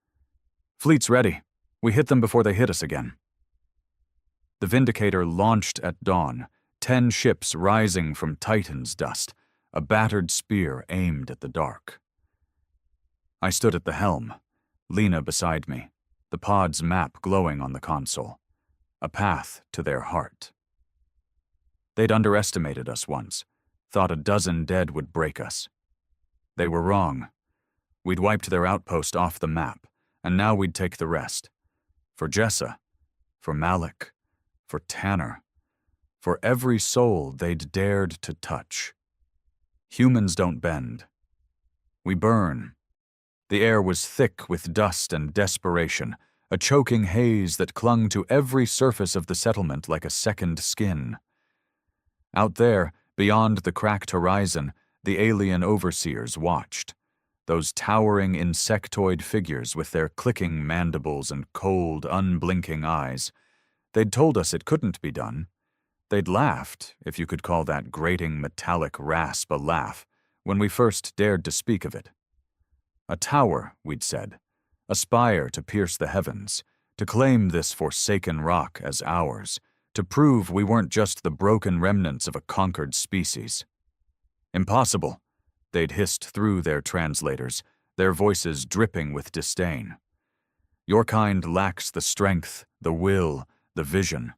"Fleet's ready. We hit them before they hit us again." The Vindicator launched at dawn, 10 ships rising from Titan's dust, a battered spear aimed at the dark. I stood at the helm, Lena beside me, the pod's map glowing on the console, a path to their heart. They'd underestimated us once, thought a dozen dead would break us. They were wrong. We'd wiped their outpost off the map, and now we'd take the rest. For Jessa, for Malik, for Tanner, for every soul they'd dared to touch. Humans don't bend. We burn. The air was thick with dust and desperation, a choking haze that clung to every surface of the settlement like a second skin. Out there, beyond the cracked horizon, the alien overseers watched. Those towering insectoid figures with their clicking mandibles and cold, unblinking eyes. They'd told us it couldn't be done. They'd laughed, if you could call that grating metallic rasp a laugh, when we first dared to speak of it. A tower, we'd said, a spire to pierce the heavens, to claim this forsaken rock as ours, to prove we weren't just the broken remnants of a conquered species. Impossible, they'd hissed through their translators, their voices dripping with disdain. Your kind lacks the strength, the will, the vision.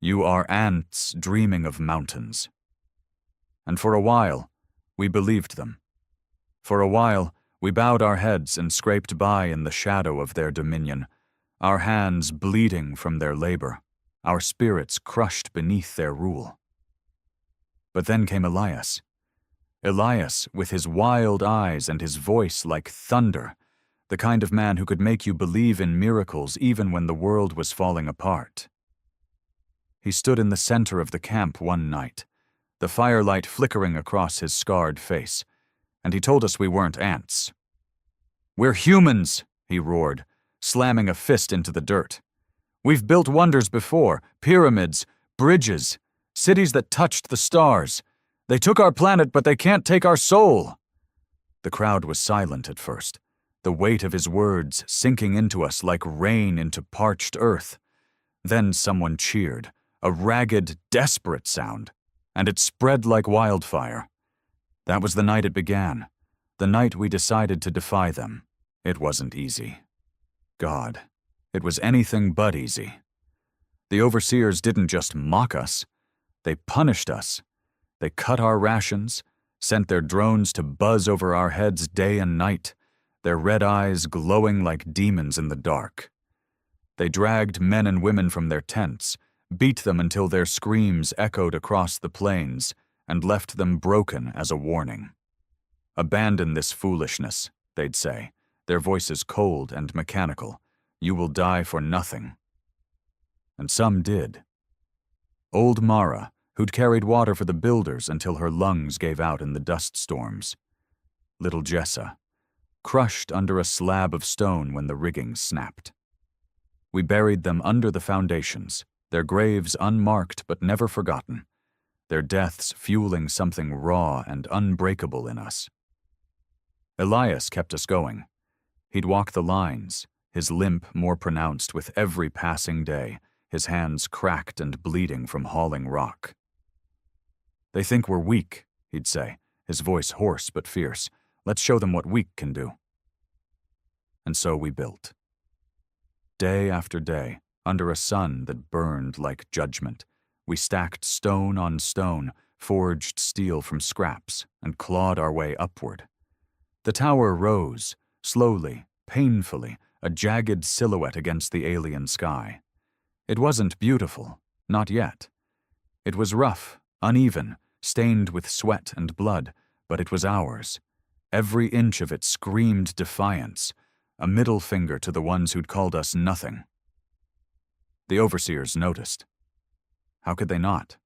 You are ants dreaming of mountains. And for a while, we believed them. For a while, we bowed our heads and scraped by in the shadow of their dominion, our hands bleeding from their labor, our spirits crushed beneath their rule. But then came Elias. Elias, with his wild eyes and his voice like thunder, the kind of man who could make you believe in miracles even when the world was falling apart. He stood in the center of the camp one night, the firelight flickering across his scarred face, and he told us we weren't ants. "We're humans," he roared, slamming a fist into the dirt. "We've built wonders before, pyramids, bridges, cities that touched the stars. They took our planet, but they can't take our soul." The crowd was silent at first, the weight of his words sinking into us like rain into parched earth. Then someone cheered, a ragged, desperate sound, and it spread like wildfire. That was the night it began, the night we decided to defy them. It wasn't easy. God, it was anything but easy. The overseers didn't just mock us, they punished us. They cut our rations, sent their drones to buzz over our heads day and night, their red eyes glowing like demons in the dark. They dragged men and women from their tents, beat them until their screams echoed across the plains, and left them broken as a warning. Abandon this foolishness, they'd say, their voices cold and mechanical. You will die for nothing. And some did. Old Mara, who'd carried water for the builders until her lungs gave out in the dust storms. Little Jessa, crushed under a slab of stone when the rigging snapped. We buried them under the foundations, their graves unmarked but never forgotten, their deaths fueling something raw and unbreakable in us. Elias kept us going. He'd walk the lines, his limp more pronounced with every passing day, his hands cracked and bleeding from hauling rock. They think we're weak, he'd say, his voice hoarse but fierce. Let's show them what weak can do. And so we built. Day after day, under a sun that burned like judgment, we stacked stone on stone, forged steel from scraps, and clawed our way upward. The tower rose, slowly, painfully, a jagged silhouette against the alien sky. It wasn't beautiful, not yet. It was rough, uneven, stained with sweat and blood, but it was ours. Every inch of it screamed defiance, a middle finger to the ones who'd called us nothing. The overseers noticed. How could they not?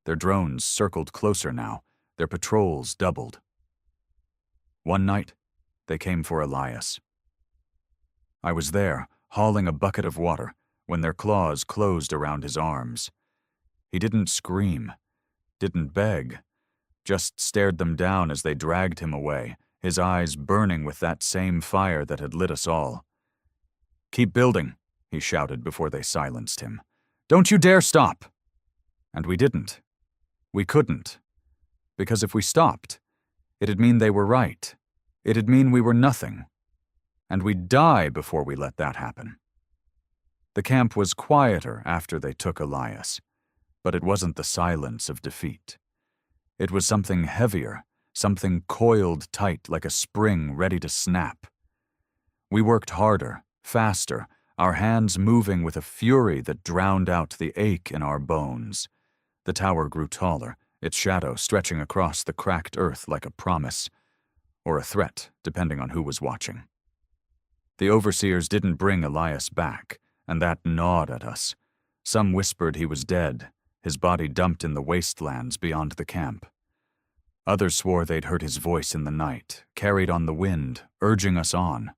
Their drones circled closer now, their patrols doubled. One night, they came for Elias. I was there, hauling a bucket of water, when their claws closed around his arms. He didn't scream, didn't beg, just stared them down as they dragged him away, his eyes burning with that same fire that had lit us all. "Keep building," he shouted before they silenced him. "Don't you dare stop!" And we didn't. We couldn't. Because if we stopped, it'd mean they were right. It'd mean we were nothing. And we'd die before we let that happen. The camp was quieter after they took Elias, but it wasn't the silence of defeat. It was something heavier, something coiled tight like a spring ready to snap. We worked harder, faster, our hands moving with a fury that drowned out the ache in our bones. The tower grew taller, its shadow stretching across the cracked earth like a promise, or a threat, depending on who was watching. The overseers didn't bring Elias back, and that gnawed at us. Some whispered he was dead, his body dumped in the wastelands beyond the camp. Others swore they'd heard his voice in the night, carried on the wind, urging us on.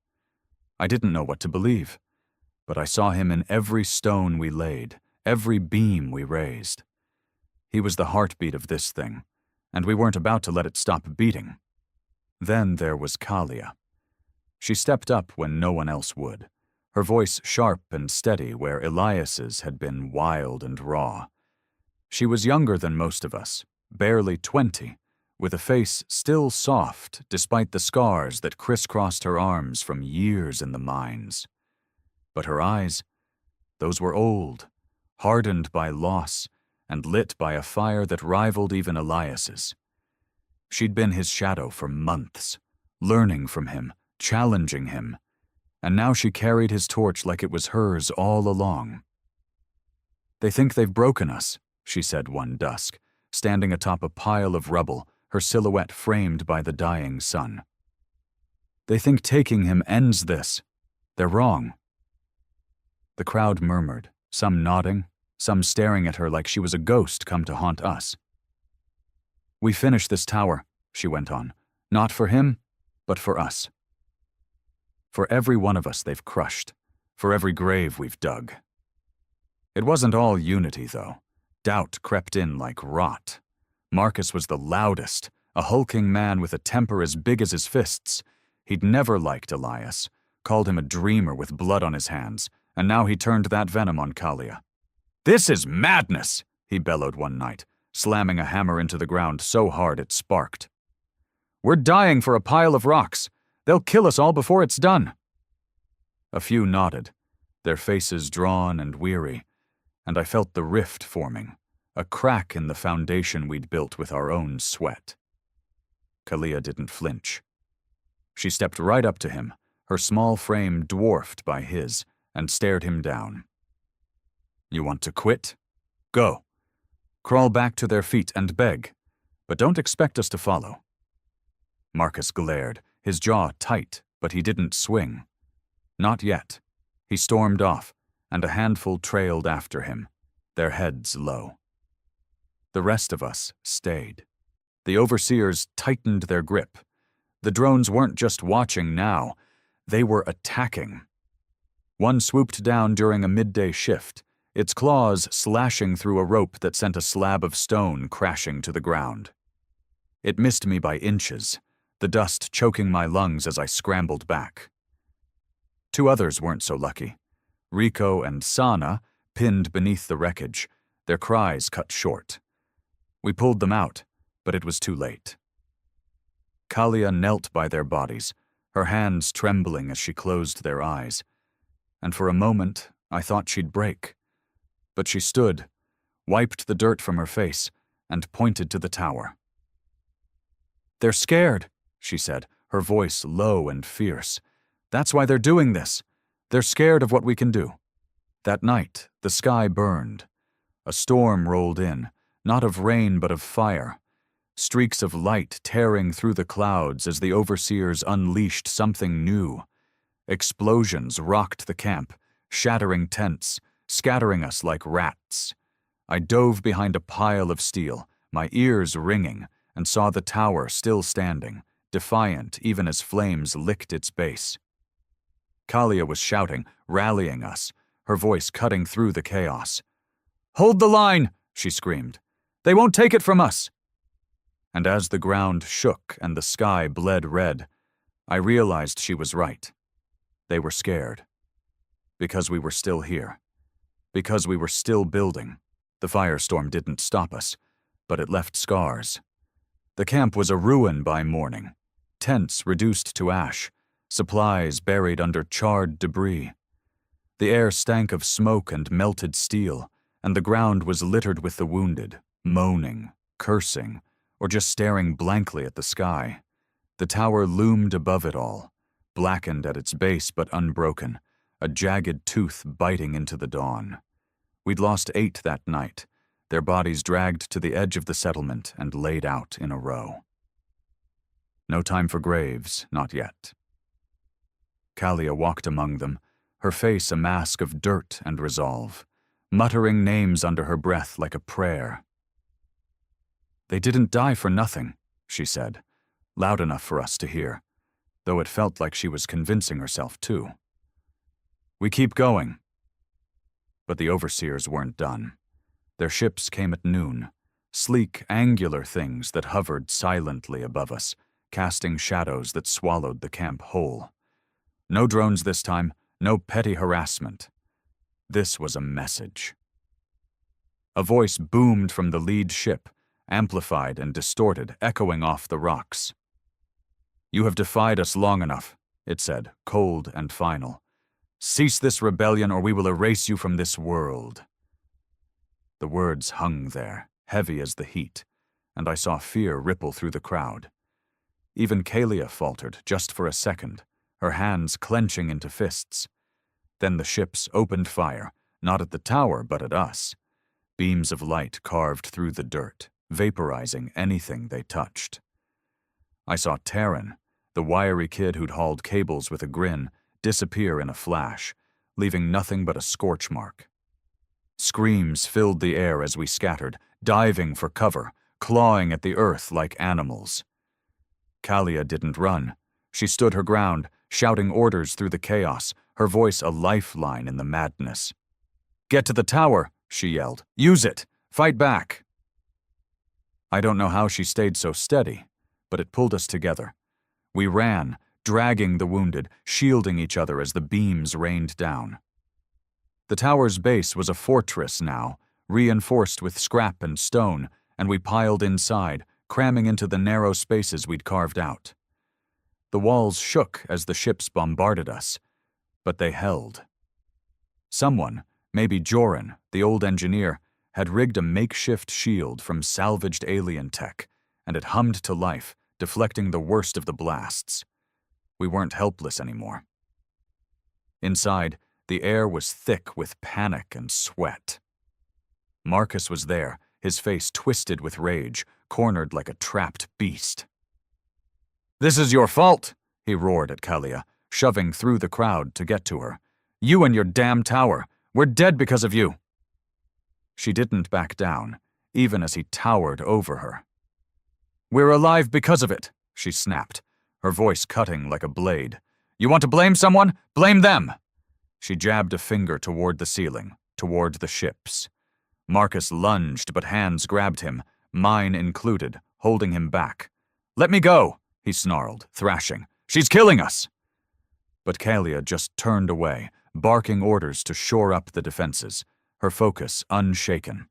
I didn't know what to believe, but I saw him in every stone we laid, every beam we raised. He was the heartbeat of this thing, and we weren't about to let it stop beating. Then there was Kalia. She stepped up when no one else would, her voice sharp and steady where Elias's had been wild and raw. She was younger than most of us, barely 20, with a face still soft despite the scars that crisscrossed her arms from years in the mines. But her eyes, those were old, hardened by loss, and lit by a fire that rivaled even Elias's. She'd been his shadow for months, learning from him, challenging him, and now she carried his torch like it was hers all along. "They think they've broken us," she said one dusk, standing atop a pile of rubble, her silhouette framed by the dying sun. "They think taking him ends this. They're wrong." The crowd murmured, some nodding, some staring at her like she was a ghost come to haunt us. "We finished this tower," she went on, "not for him, but for us. For every one of us they've crushed, for every grave we've dug." It wasn't all unity, though. Doubt crept in like rot. Marcus was the loudest, A hulking man with a temper as big as his fists. He'd never liked Elias, called him a dreamer with blood on his hands, and now he turned that venom on Kalia. "This is madness," he bellowed one night, slamming a hammer into the ground so hard it sparked. "We're dying for a pile of rocks. They'll kill us all before it's done." A few nodded, their faces drawn and weary, and I felt the rift forming, a crack in the foundation we'd built with our own sweat. Kalia didn't flinch. She stepped right up to him, her small frame dwarfed by his, and stared him down. "You want to quit? Go. Crawl back to their feet and beg, but don't expect us to follow." Marcus glared, his jaw tight, but he didn't swing. Not yet. He stormed off, and a handful trailed after him, their heads low. The rest of us stayed. The overseers tightened their grip. The drones weren't just watching now, they were attacking. One swooped down during a midday shift, its claws slashing through a rope that sent a slab of stone crashing to the ground. It missed me by inches, the dust choking my lungs as I scrambled back. Two others weren't so lucky. Rico and Sana, pinned beneath the wreckage, their cries cut short. We pulled them out, but it was too late. Kalia knelt by their bodies, her hands trembling as she closed their eyes, and for a moment I thought she'd break. But she stood, wiped the dirt from her face, and pointed to the tower. "They're scared," she said, her voice low and fierce. "That's why they're doing this. They're scared of what we can do." That night, the sky burned. A storm rolled in, not of rain but of fire. Streaks of light tearing through the clouds as the overseers unleashed something new. Explosions rocked the camp, shattering tents, scattering us like rats. I dove behind a pile of steel, my ears ringing, and saw the tower still standing, defiant even as flames licked its base. Kalia was shouting, rallying us, her voice cutting through the chaos. "Hold the line!" she screamed. "They won't take it from us!" And as the ground shook and the sky bled red, I realized she was right. They were scared. Because we were still here. Because we were still building. The firestorm didn't stop us, but it left scars. The camp was a ruin by morning. Tents reduced to ash, supplies buried under charred debris. The air stank of smoke and melted steel, and the ground was littered with the wounded, moaning, cursing, or just staring blankly at the sky. The tower loomed above it all, blackened at its base but unbroken, a jagged tooth biting into the dawn. We'd lost 8 that night, their bodies dragged to the edge of the settlement and laid out in a row. No time for graves, not yet. Kalia walked among them, her face a mask of dirt and resolve, muttering names under her breath like a prayer. "They didn't die for nothing," she said, loud enough for us to hear, though it felt like she was convincing herself too. "We keep going." But the overseers weren't done. Their ships came at noon, sleek, angular things that hovered silently above us, casting shadows that swallowed the camp whole. No drones this time, no petty harassment. This was a message. A voice boomed from the lead ship, amplified and distorted, echoing off the rocks. "You have defied us long enough," it said, cold and final. "Cease this rebellion or we will erase you from this world." The words hung there, heavy as the heat, and I saw fear ripple through the crowd. Even Kalia faltered, just for a second, her hands clenching into fists. Then the ships opened fire, not at the tower but at us. Beams of light carved through the dirt, vaporizing anything they touched. I saw Taryn, the wiry kid who'd hauled cables with a grin, disappear in a flash, leaving nothing but a scorch mark. Screams filled the air as we scattered, diving for cover, clawing at the earth like animals. Kalia didn't run. She stood her ground, shouting orders through the chaos, her voice a lifeline in the madness. "Get to the tower," she yelled. "Use it! Fight back!" I don't know how she stayed so steady. but it pulled us together. We ran, dragging the wounded, shielding each other as the beams rained down. The tower's base was a fortress now, reinforced with scrap and stone, and we piled inside, cramming into the narrow spaces we'd carved out. The walls shook as the ships bombarded us, but they held. Someone, maybe Joran, the old engineer, had rigged a makeshift shield from salvaged alien tech, and it hummed to life, deflecting the worst of the blasts. We weren't helpless anymore. Inside, the air was thick with panic and sweat. Marcus was there, his face twisted with rage, cornered like a trapped beast. "This is your fault," he roared at Kalia, shoving through the crowd to get to her. "You and your damn tower. We're dead because of you." She didn't back down, even as he towered over her. "We're alive because of it," she snapped, her voice cutting like a blade. "You want to blame someone? Blame them!" She jabbed a finger toward the ceiling, toward the ships. Marcus lunged, but hands grabbed him, mine included, holding him back. "Let me go," he snarled, thrashing. "She's killing us!" But Kalia just turned away, barking orders to shore up the defenses, her focus unshaken.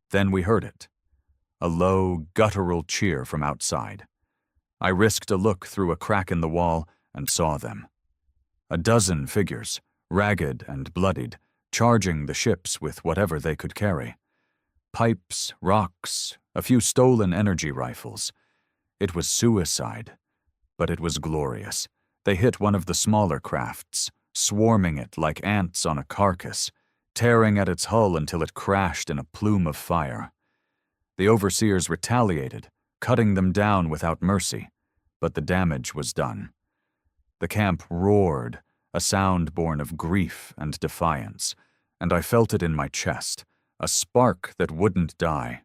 Then we heard it. A low, guttural cheer from outside. I risked a look through a crack in the wall and saw them. A dozen figures, ragged and bloodied, charging the ships with whatever they could carry. Pipes, rocks, a few stolen energy rifles. It was suicide, but it was glorious. They hit one of the smaller crafts, swarming it like ants on a carcass, tearing at its hull until it crashed in a plume of fire. The overseers retaliated, cutting them down without mercy, but the damage was done. The camp roared, a sound born of grief and defiance, and I felt it in my chest, a spark that wouldn't die.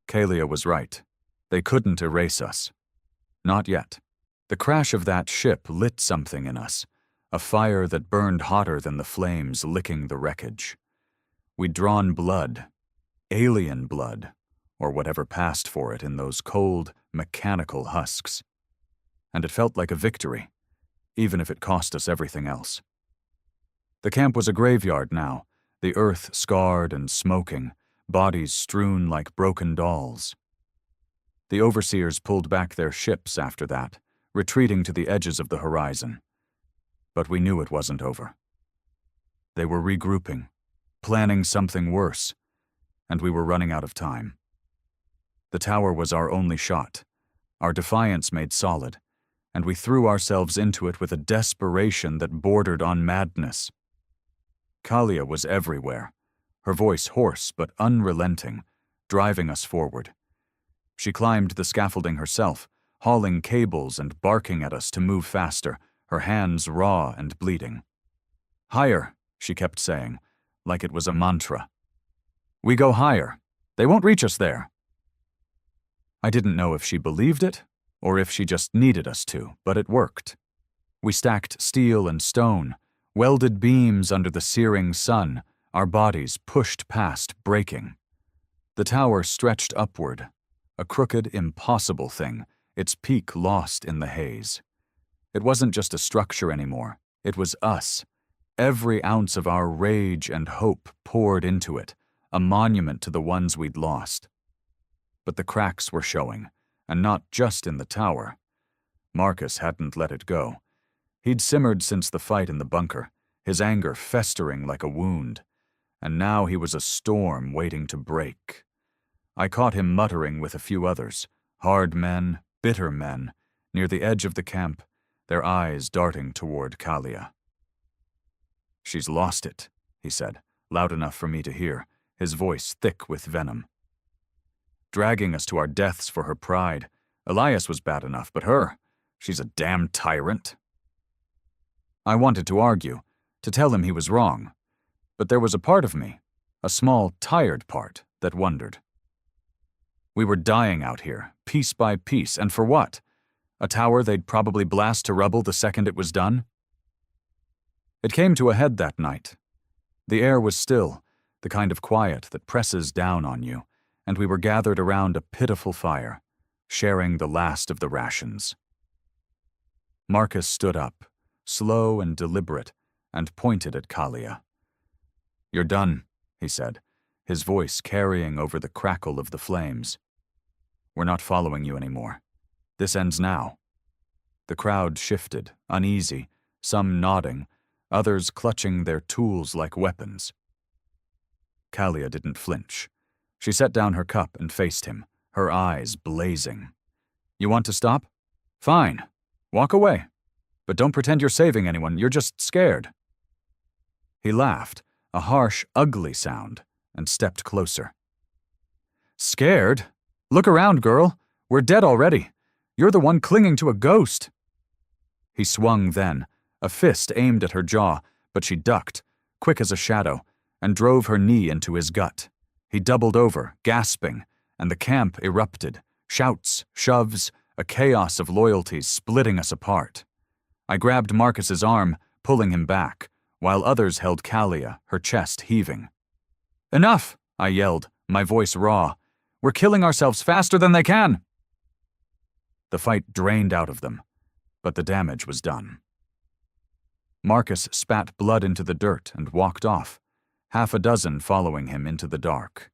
Kalia was right. They couldn't erase us. Not yet. The crash of that ship lit something in us, a fire that burned hotter than the flames licking the wreckage. We'd drawn blood, alien blood, or whatever passed for it in those cold, mechanical husks. And it felt like a victory, even if it cost us everything else. The camp was a graveyard now, the earth scarred and smoking, bodies strewn like broken dolls. The overseers pulled back their ships after that, retreating to the edges of the horizon. But we knew it wasn't over. They were regrouping, planning something worse, and we were running out of time. The tower was our only shot, our defiance made solid, and we threw ourselves into it with a desperation that bordered on madness. Kalia was everywhere, her voice hoarse but unrelenting, driving us forward. She climbed the scaffolding herself, hauling cables and barking at us to move faster, her hands raw and bleeding. "Higher," she kept saying, like it was a mantra. "We go higher. They won't reach us there." I didn't know if she believed it, or if she just needed us to, but it worked. We stacked steel and stone, welded beams under the searing sun, our bodies pushed past, breaking. The tower stretched upward, a crooked, impossible thing, its peak lost in the haze. It wasn't just a structure anymore, it was us. Every ounce of our rage and hope poured into it, a monument to the ones we'd lost. But the cracks were showing, and not just in the tower. Marcus hadn't let it go. He'd simmered since the fight in the bunker, his anger festering like a wound, and now he was a storm waiting to break. I caught him muttering with a few others, hard men, bitter men, near the edge of the camp, their eyes darting toward Kalia. "She's lost it," he said, loud enough for me to hear, his voice thick with venom. "Dragging us to our deaths for her pride. Elias was bad enough, but her, she's a damn tyrant." I wanted to argue, to tell him he was wrong, but there was a part of me, a small, tired part, that wondered. We were dying out here, piece by piece, and for what? A tower they'd probably blast to rubble the second it was done? It came to a head that night. The air was still, the kind of quiet that presses down on you, and we were gathered around a pitiful fire, sharing the last of the rations. Marcus stood up, slow and deliberate, and pointed at Kalia. "You're done," he said, his voice carrying over the crackle of the flames. "We're not following you anymore. This ends now." The crowd shifted, uneasy, some nodding, others clutching their tools like weapons. Kalia didn't flinch. She set down her cup and faced him, her eyes blazing. "You want to stop? Fine. Walk away. But don't pretend you're saving anyone, you're just scared." He laughed, a harsh, ugly sound, and stepped closer. "Scared? Look around, girl. We're dead already. You're the one clinging to a ghost." He swung then, a fist aimed at her jaw, but she ducked, quick as a shadow, and drove her knee into his gut. He doubled over, gasping, and the camp erupted, shouts, shoves, a chaos of loyalties splitting us apart. I grabbed Marcus's arm, pulling him back, while others held Kalia, her chest heaving. "Enough!" I yelled, my voice raw. "We're killing ourselves faster than they can!" The fight drained out of them, but the damage was done. Marcus spat blood into the dirt and walked off, half a dozen following him into the dark.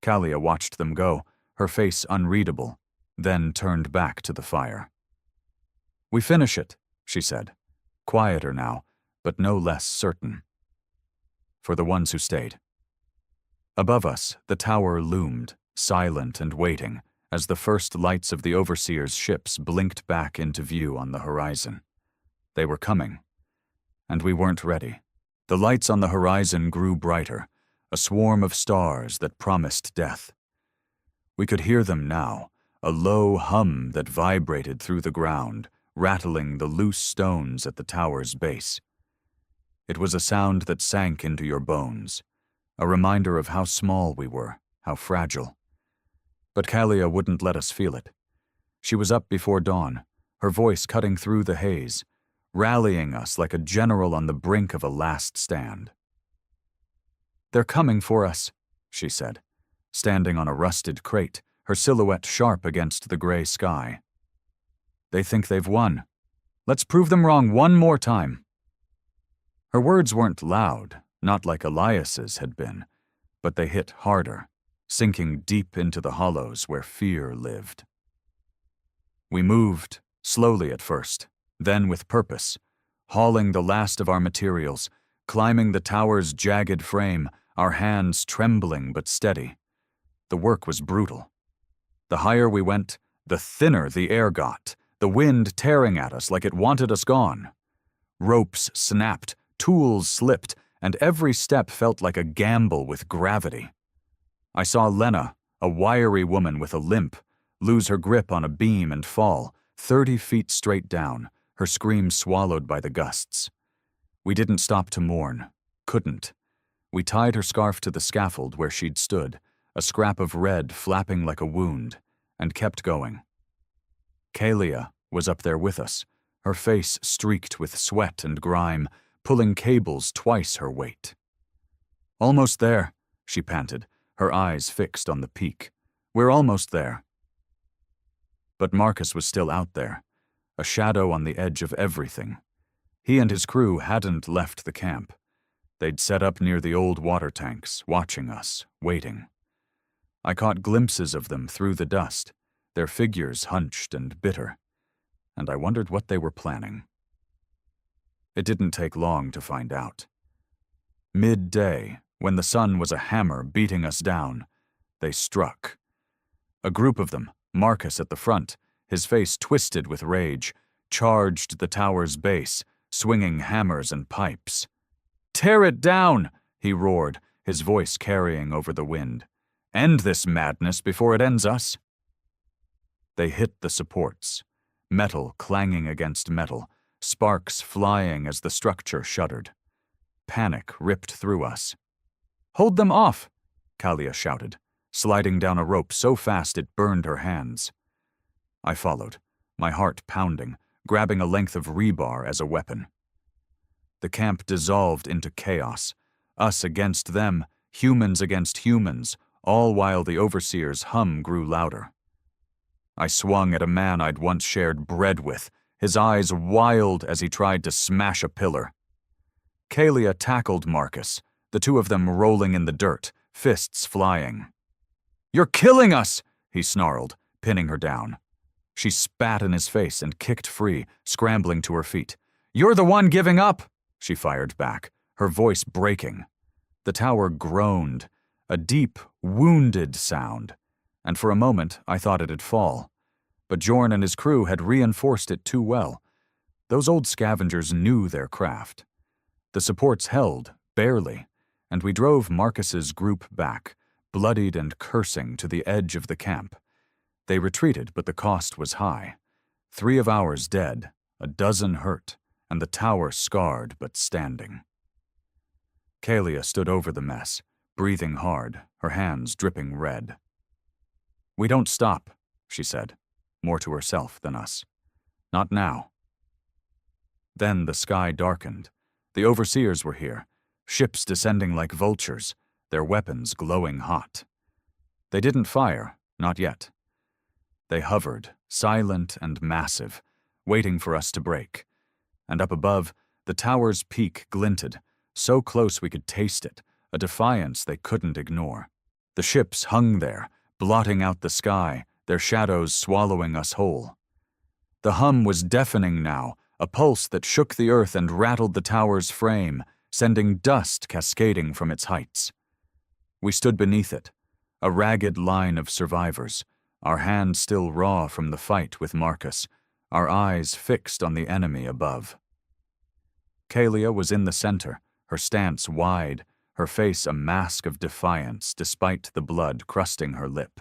Kalia watched them go, her face unreadable, then turned back to the fire. "We finish it," she said, quieter now, but no less certain. For the ones who stayed. Above us, the tower loomed, silent and waiting, as the first lights of the overseer's ships blinked back into view on the horizon. They were coming, and we weren't ready. The lights on the horizon grew brighter, a swarm of stars that promised death. We could hear them now, a low hum that vibrated through the ground, rattling the loose stones at the tower's base. It was a sound that sank into your bones, a reminder of how small we were, how fragile. But Kalia wouldn't let us feel it. She was up before dawn, her voice cutting through the haze, rallying us like a general on the brink of a last stand. "They're coming for us," she said, standing on a rusted crate, her silhouette sharp against the gray sky. "They think they've won. Let's prove them wrong one more time." Her words weren't loud, not like Elias's had been, but they hit harder, sinking deep into the hollows where fear lived. We moved, slowly at first, then with purpose, hauling the last of our materials, climbing the tower's jagged frame, our hands trembling but steady. The work was brutal. The higher we went, the thinner the air got, the wind tearing at us like it wanted us gone. Ropes snapped, tools slipped, and every step felt like a gamble with gravity. I saw Lena, a wiry woman with a limp, lose her grip on a beam and fall, 30 feet straight down, her scream swallowed by the gusts. We didn't stop to mourn, couldn't. We tied her scarf to the scaffold where she'd stood, a scrap of red flapping like a wound, and kept going. Kalia was up there with us, her face streaked with sweat and grime, pulling cables twice her weight. "Almost there," she panted, her eyes fixed on the peak. "We're almost there." But Marcus was still out there, a shadow on the edge of everything. He and his crew hadn't left the camp. They'd set up near the old water tanks, watching us, waiting. I caught glimpses of them through the dust, their figures hunched and bitter, and I wondered what they were planning. It didn't take long to find out. Midday, when the sun was a hammer beating us down, they struck. A group of them, Marcus at the front, his face twisted with rage, charged the tower's base, swinging hammers and pipes. "Tear it down!" he roared, his voice carrying over the wind. "End this madness before it ends us." They hit the supports, metal clanging against metal, sparks flying as the structure shuddered. Panic ripped through us. "Hold them off!" Kalia shouted, sliding down a rope so fast it burned her hands. I followed, my heart pounding, grabbing a length of rebar as a weapon. The camp dissolved into chaos, us against them, humans against humans, all while the overseer's hum grew louder. I swung at a man I'd once shared bread with, his eyes wild as he tried to smash a pillar. Kalia tackled Marcus, the two of them rolling in the dirt, fists flying. "You're killing us!" he snarled, pinning her down. She spat in his face and kicked free, scrambling to her feet. "You're the one giving up!" she fired back, her voice breaking. The tower groaned, a deep, wounded sound, and for a moment I thought it'd fall. But Jorn and his crew had reinforced it too well. Those old scavengers knew their craft. The supports held, barely, and we drove Marcus's group back, bloodied and cursing, to the edge of the camp. They retreated, but the cost was high. 3 of ours dead, a dozen hurt, and the tower scarred but standing. Kalia stood over the mess, breathing hard, her hands dripping red. "We don't stop," she said, more to herself than us. "Not now." Then the sky darkened. The overseers were here, ships descending like vultures, their weapons glowing hot. They didn't fire, not yet. They hovered, silent and massive, waiting for us to break. And up above, the tower's peak glinted, so close we could taste it, a defiance they couldn't ignore. The ships hung there, blotting out the sky, their shadows swallowing us whole. The hum was deafening now, a pulse that shook the earth and rattled the tower's frame, sending dust cascading from its heights. We stood beneath it, a ragged line of survivors, our hands still raw from the fight with Marcus, our eyes fixed on the enemy above. Kalia was in the center, her stance wide, her face a mask of defiance despite the blood crusting her lip.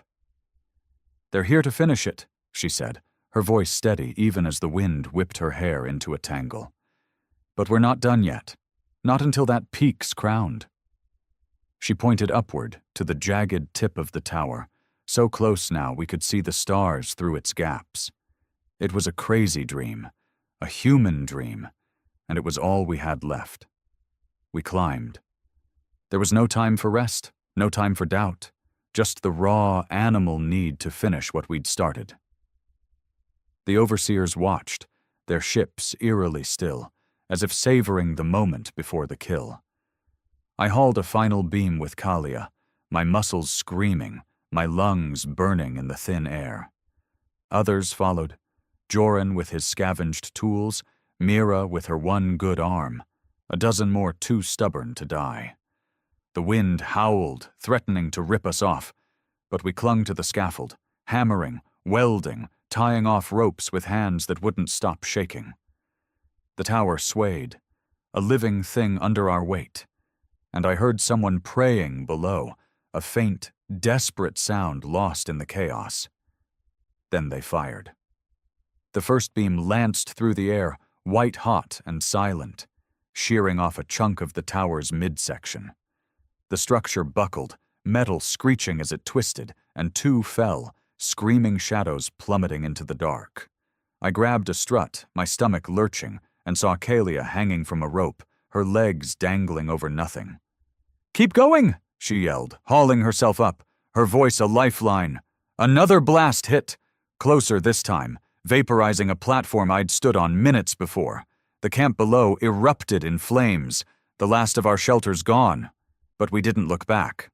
"They're here to finish it," she said, her voice steady even as the wind whipped her hair into a tangle. "But we're not done yet, not until that peak's crowned." She pointed upward to the jagged tip of the tower, so close now we could see the stars through its gaps. It was a crazy dream, a human dream, and it was all we had left. We climbed. There was no time for rest, no time for doubt, just the raw animal need to finish what we'd started. The overseers watched, their ships eerily still, as if savoring the moment before the kill. I hauled a final beam with Kalia, my muscles screaming, my lungs burning in the thin air. Others followed, Joran with his scavenged tools, Mira with her one good arm, a dozen more too stubborn to die. The wind howled, threatening to rip us off, but we clung to the scaffold, hammering, welding, tying off ropes with hands that wouldn't stop shaking. The tower swayed, a living thing under our weight, and I heard someone praying below, a faint, desperate sound lost in the chaos. Then they fired. The first beam lanced through the air, white-hot and silent, shearing off a chunk of the tower's midsection. The structure buckled, metal screeching as it twisted, and 2 fell, screaming shadows plummeting into the dark. I grabbed a strut, my stomach lurching, and saw Kalia hanging from a rope, her legs dangling over nothing. "Keep going!" she yelled, hauling herself up, her voice a lifeline. Another blast hit, closer this time, vaporizing a platform I'd stood on minutes before. The camp below erupted in flames, the last of our shelters gone. But we didn't look back.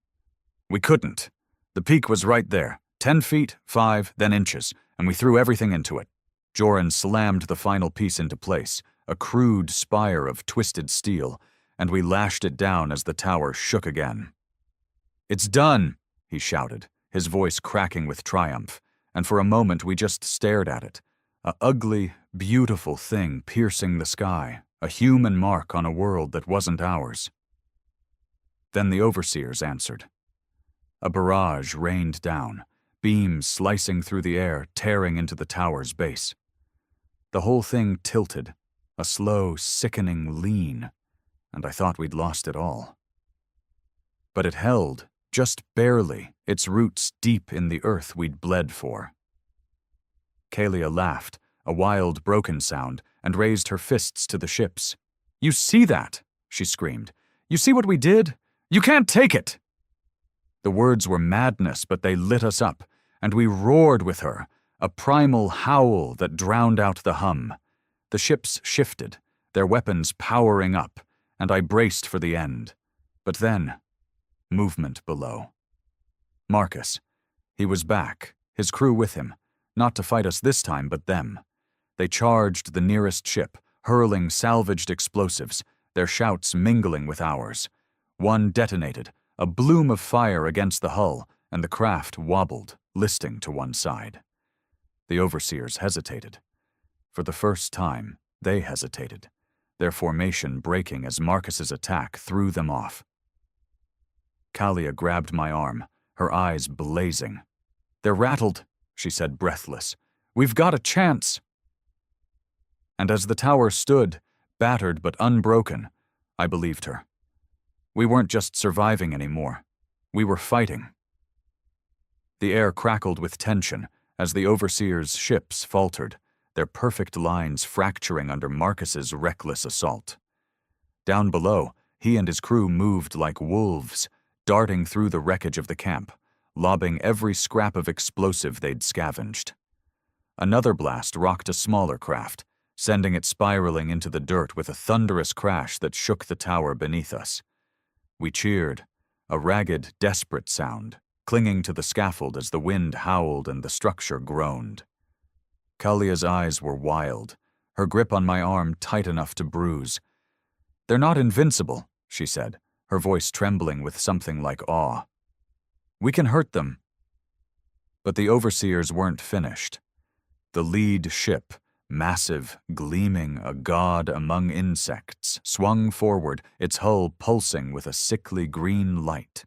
We couldn't. The peak was right there, 10 feet, 5, then inches, and we threw everything into it. Joran slammed the final piece into place, a crude spire of twisted steel, and we lashed it down as the tower shook again. "It's done," he shouted, his voice cracking with triumph, and for a moment we just stared at it, a ugly, beautiful thing piercing the sky, a human mark on a world that wasn't ours. Then the overseers answered. A barrage rained down, beams slicing through the air, tearing into the tower's base. The whole thing tilted, a slow, sickening lean, and I thought we'd lost it all. But it held, just barely, its roots deep in the earth we'd bled for. Kalia laughed, a wild, broken sound, and raised her fists to the ships. "You see that?" she screamed. "You see what we did? You can't take it!" The words were madness, but they lit us up, and we roared with her, a primal howl that drowned out the hum. The ships shifted, their weapons powering up, and I braced for the end. But then, movement below. Marcus. He was back, his crew with him, not to fight us this time but them. They charged the nearest ship, hurling salvaged explosives, their shouts mingling with ours. One detonated, a bloom of fire against the hull, and the craft wobbled, listing to one side. The overseers hesitated. For the first time, they hesitated, their formation breaking as Marcus's attack threw them off. Kalia grabbed my arm, her eyes blazing. "They're rattled," she said, breathless. "We've got a chance." And as the tower stood, battered but unbroken, I believed her. We weren't just surviving anymore. We were fighting. The air crackled with tension as the overseers' ships faltered, their perfect lines fracturing under Marcus's reckless assault. Down below, he and his crew moved like wolves, darting through the wreckage of the camp, lobbing every scrap of explosive they'd scavenged. Another blast rocked a smaller craft, sending it spiraling into the dirt with a thunderous crash that shook the tower beneath us. We cheered, a ragged, desperate sound, clinging to the scaffold as the wind howled and the structure groaned. Kalia's eyes were wild, her grip on my arm tight enough to bruise. "They're not invincible," she said, her voice trembling with something like awe. "We can hurt them." But the overseers weren't finished. The lead ship, massive, gleaming, a god among insects, swung forward, its hull pulsing with a sickly green light.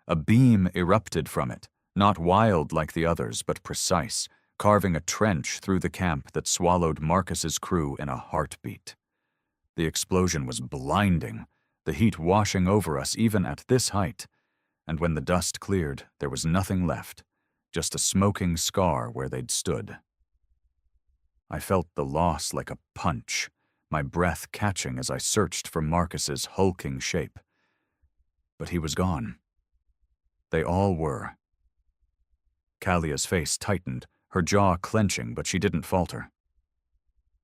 A beam erupted from it, not wild like the others, but precise, carving a trench through the camp that swallowed Marcus's crew in a heartbeat. The explosion was blinding, the heat washing over us even at this height, and when the dust cleared, there was nothing left, just a smoking scar where they'd stood. I felt the loss like a punch, my breath catching as I searched for Marcus's hulking shape. But he was gone. They all were. Kalia's face tightened, her jaw clenching, but she didn't falter.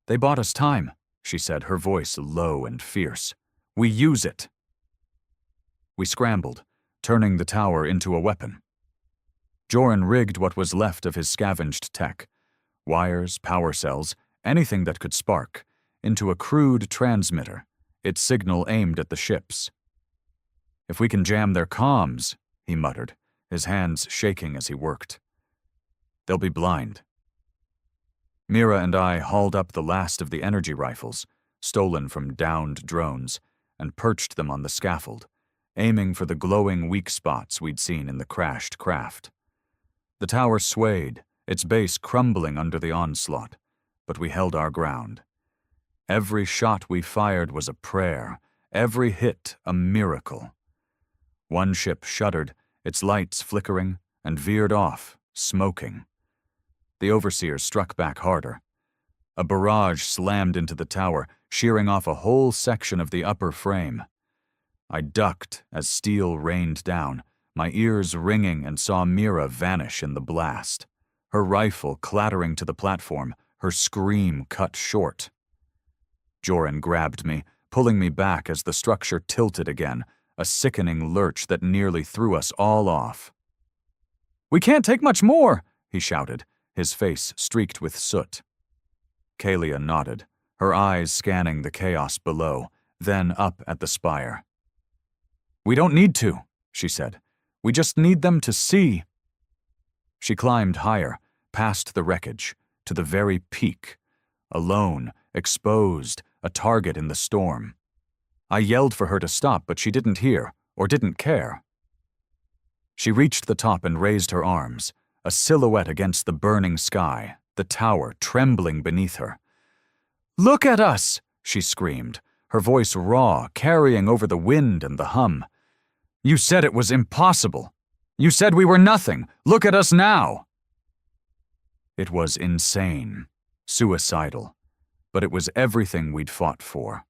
"They bought us time," she said, her voice low and fierce. "We use it." We scrambled, turning the tower into a weapon. Joran rigged what was left of his scavenged tech, wires, power cells, anything that could spark, into a crude transmitter, its signal aimed at the ships. "If we can jam their comms," he muttered, his hands shaking as he worked. "They'll be blind." Mira and I hauled up the last of the energy rifles, stolen from downed drones, and perched them on the scaffold, aiming for the glowing weak spots we'd seen in the crashed craft. The tower swayed, its base crumbling under the onslaught, but we held our ground. Every shot we fired was a prayer, every hit a miracle. One ship shuddered, its lights flickering, and veered off, smoking. The overseers struck back harder. A barrage slammed into the tower, shearing off a whole section of the upper frame. I ducked as steel rained down, my ears ringing, and saw Mira vanish in the blast, her rifle clattering to the platform, her scream cut short. Joran grabbed me, pulling me back as the structure tilted again, a sickening lurch that nearly threw us all off. "We can't take much more," he shouted, his face streaked with soot. Kalia nodded, her eyes scanning the chaos below, then up at the spire. "We don't need to," she said. "We just need them to see." She climbed higher, past the wreckage, to the very peak, alone, exposed, a target in the storm. I yelled for her to stop, but she didn't hear, or didn't care. She reached the top and raised her arms, a silhouette against the burning sky, the tower trembling beneath her. "Look at us!" she screamed, her voice raw, carrying over the wind and the hum. "You said it was impossible. You said we were nothing. Look at us now!" It was insane, suicidal, but it was everything we'd fought for.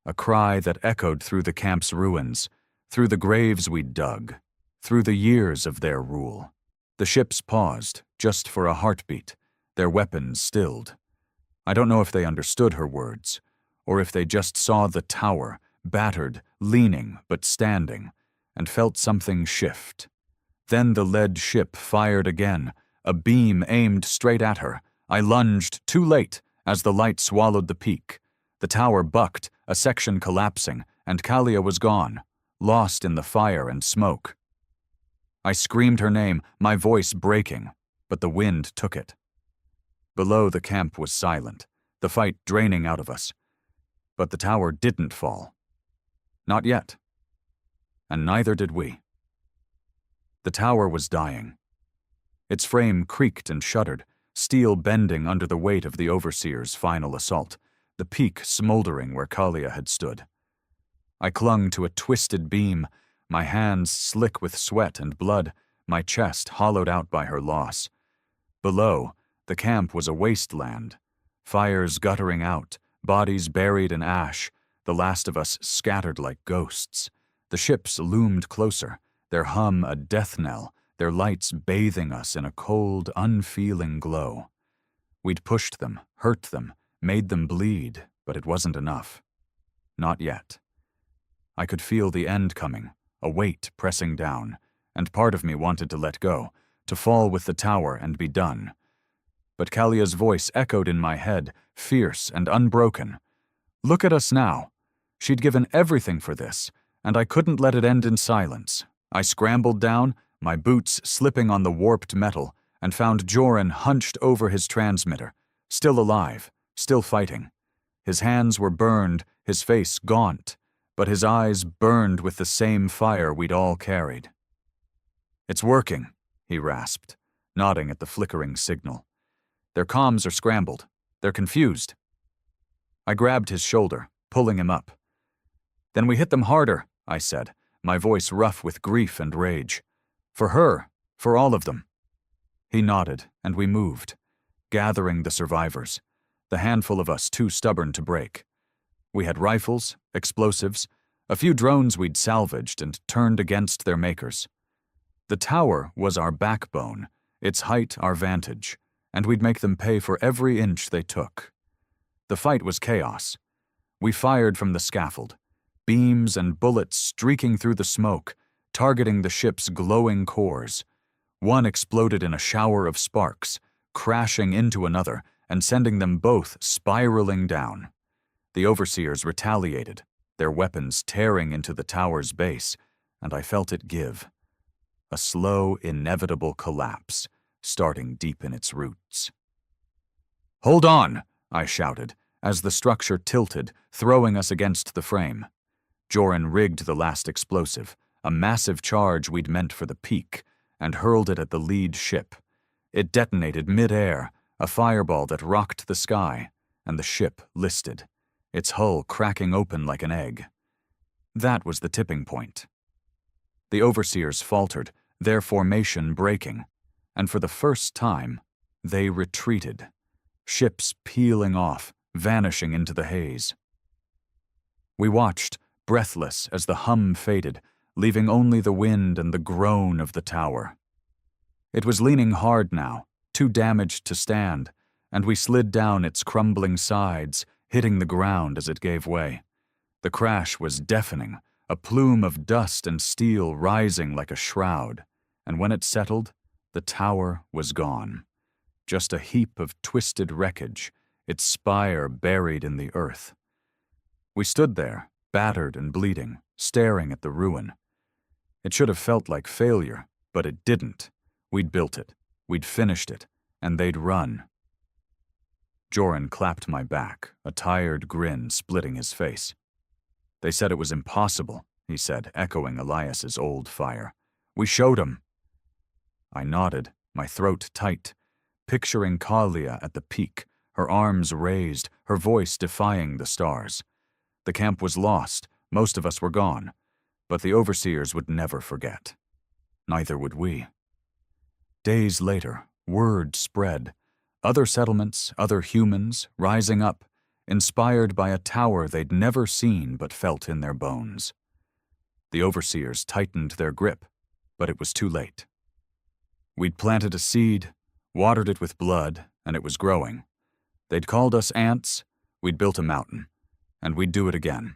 A cry that echoed through the camp's ruins, through the graves we'd dug, through the years of their rule. The ships paused, just for a heartbeat, their weapons stilled. I don't know if they understood her words, or if they just saw the tower, battered, leaning, but standing, and felt something shift. Then the lead ship fired again, a beam aimed straight at her. I lunged, too late, as the light swallowed the peak. The tower bucked, a section collapsing, and Kalia was gone, lost in the fire and smoke. I screamed her name, my voice breaking, but the wind took it. Below, the camp was silent, the fight draining out of us. But the tower didn't fall. Not yet. And neither did we. The tower was dying. Its frame creaked and shuddered, steel bending under the weight of the overseer's final assault, the peak smoldering where Kalia had stood. I clung to a twisted beam, my hands slick with sweat and blood, my chest hollowed out by her loss. Below, the camp was a wasteland, fires guttering out, bodies buried in ash, the last of us scattered like ghosts. The ships loomed closer, their hum a death knell, their lights bathing us in a cold, unfeeling glow. We'd pushed them, hurt them, made them bleed, but it wasn't enough. Not yet. I could feel the end coming, a weight pressing down, and part of me wanted to let go, to fall with the tower and be done. But Kalia's voice echoed in my head, fierce and unbroken. Look at us now. She'd given everything for this, and I couldn't let it end in silence. I scrambled down, my boots slipping on the warped metal, and found Joran hunched over his transmitter, still alive, still fighting. His hands were burned, his face gaunt, but his eyes burned with the same fire we'd all carried. "It's working," he rasped, nodding at the flickering signal. "Their comms are scrambled. They're confused." I grabbed his shoulder, pulling him up. "Then we hit them harder," I said, my voice rough with grief and rage. "For her, for all of them." He nodded, and we moved, gathering the survivors, the handful of us too stubborn to break. We had rifles, explosives, a few drones we'd salvaged and turned against their makers. The tower was our backbone, its height our vantage, and we'd make them pay for every inch they took. The fight was chaos. We fired from the scaffold, beams and bullets streaking through the smoke, targeting the ship's glowing cores. One exploded in a shower of sparks, crashing into another and sending them both spiraling down. The overseers retaliated, their weapons tearing into the tower's base, and I felt it give. A slow, inevitable collapse, starting deep in its roots. "Hold on!" I shouted, as the structure tilted, throwing us against the frame. Joran rigged the last explosive, a massive charge we'd meant for the peak, and hurled it at the lead ship. It detonated mid-air, a fireball that rocked the sky, and the ship listed, its hull cracking open like an egg. That was the tipping point. The overseers faltered, their formation breaking, and for the first time, they retreated, ships peeling off, vanishing into the haze. We watched, breathless as the hum faded, leaving only the wind and the groan of the tower. It was leaning hard now, too damaged to stand, and we slid down its crumbling sides, hitting the ground as it gave way. The crash was deafening, a plume of dust and steel rising like a shroud, and when it settled, the tower was gone. Just a heap of twisted wreckage, its spire buried in the earth. We stood there, battered and bleeding, staring at the ruin. It should have felt like failure, but it didn't. We'd built it, we'd finished it, and they'd run. Joran clapped my back, a tired grin splitting his face. "They said it was impossible," he said, echoing Elias's old fire. "We showed 'em." I nodded, my throat tight, picturing Kalia at the peak, her arms raised, her voice defying the stars. The camp was lost, most of us were gone, but the overseers would never forget. Neither would we. Days later, word spread. Other settlements, other humans, rising up, inspired by a tower they'd never seen but felt in their bones. The overseers tightened their grip, but it was too late. We'd planted a seed, watered it with blood, and it was growing. They'd called us ants, we'd built a mountain, and we'd do it again.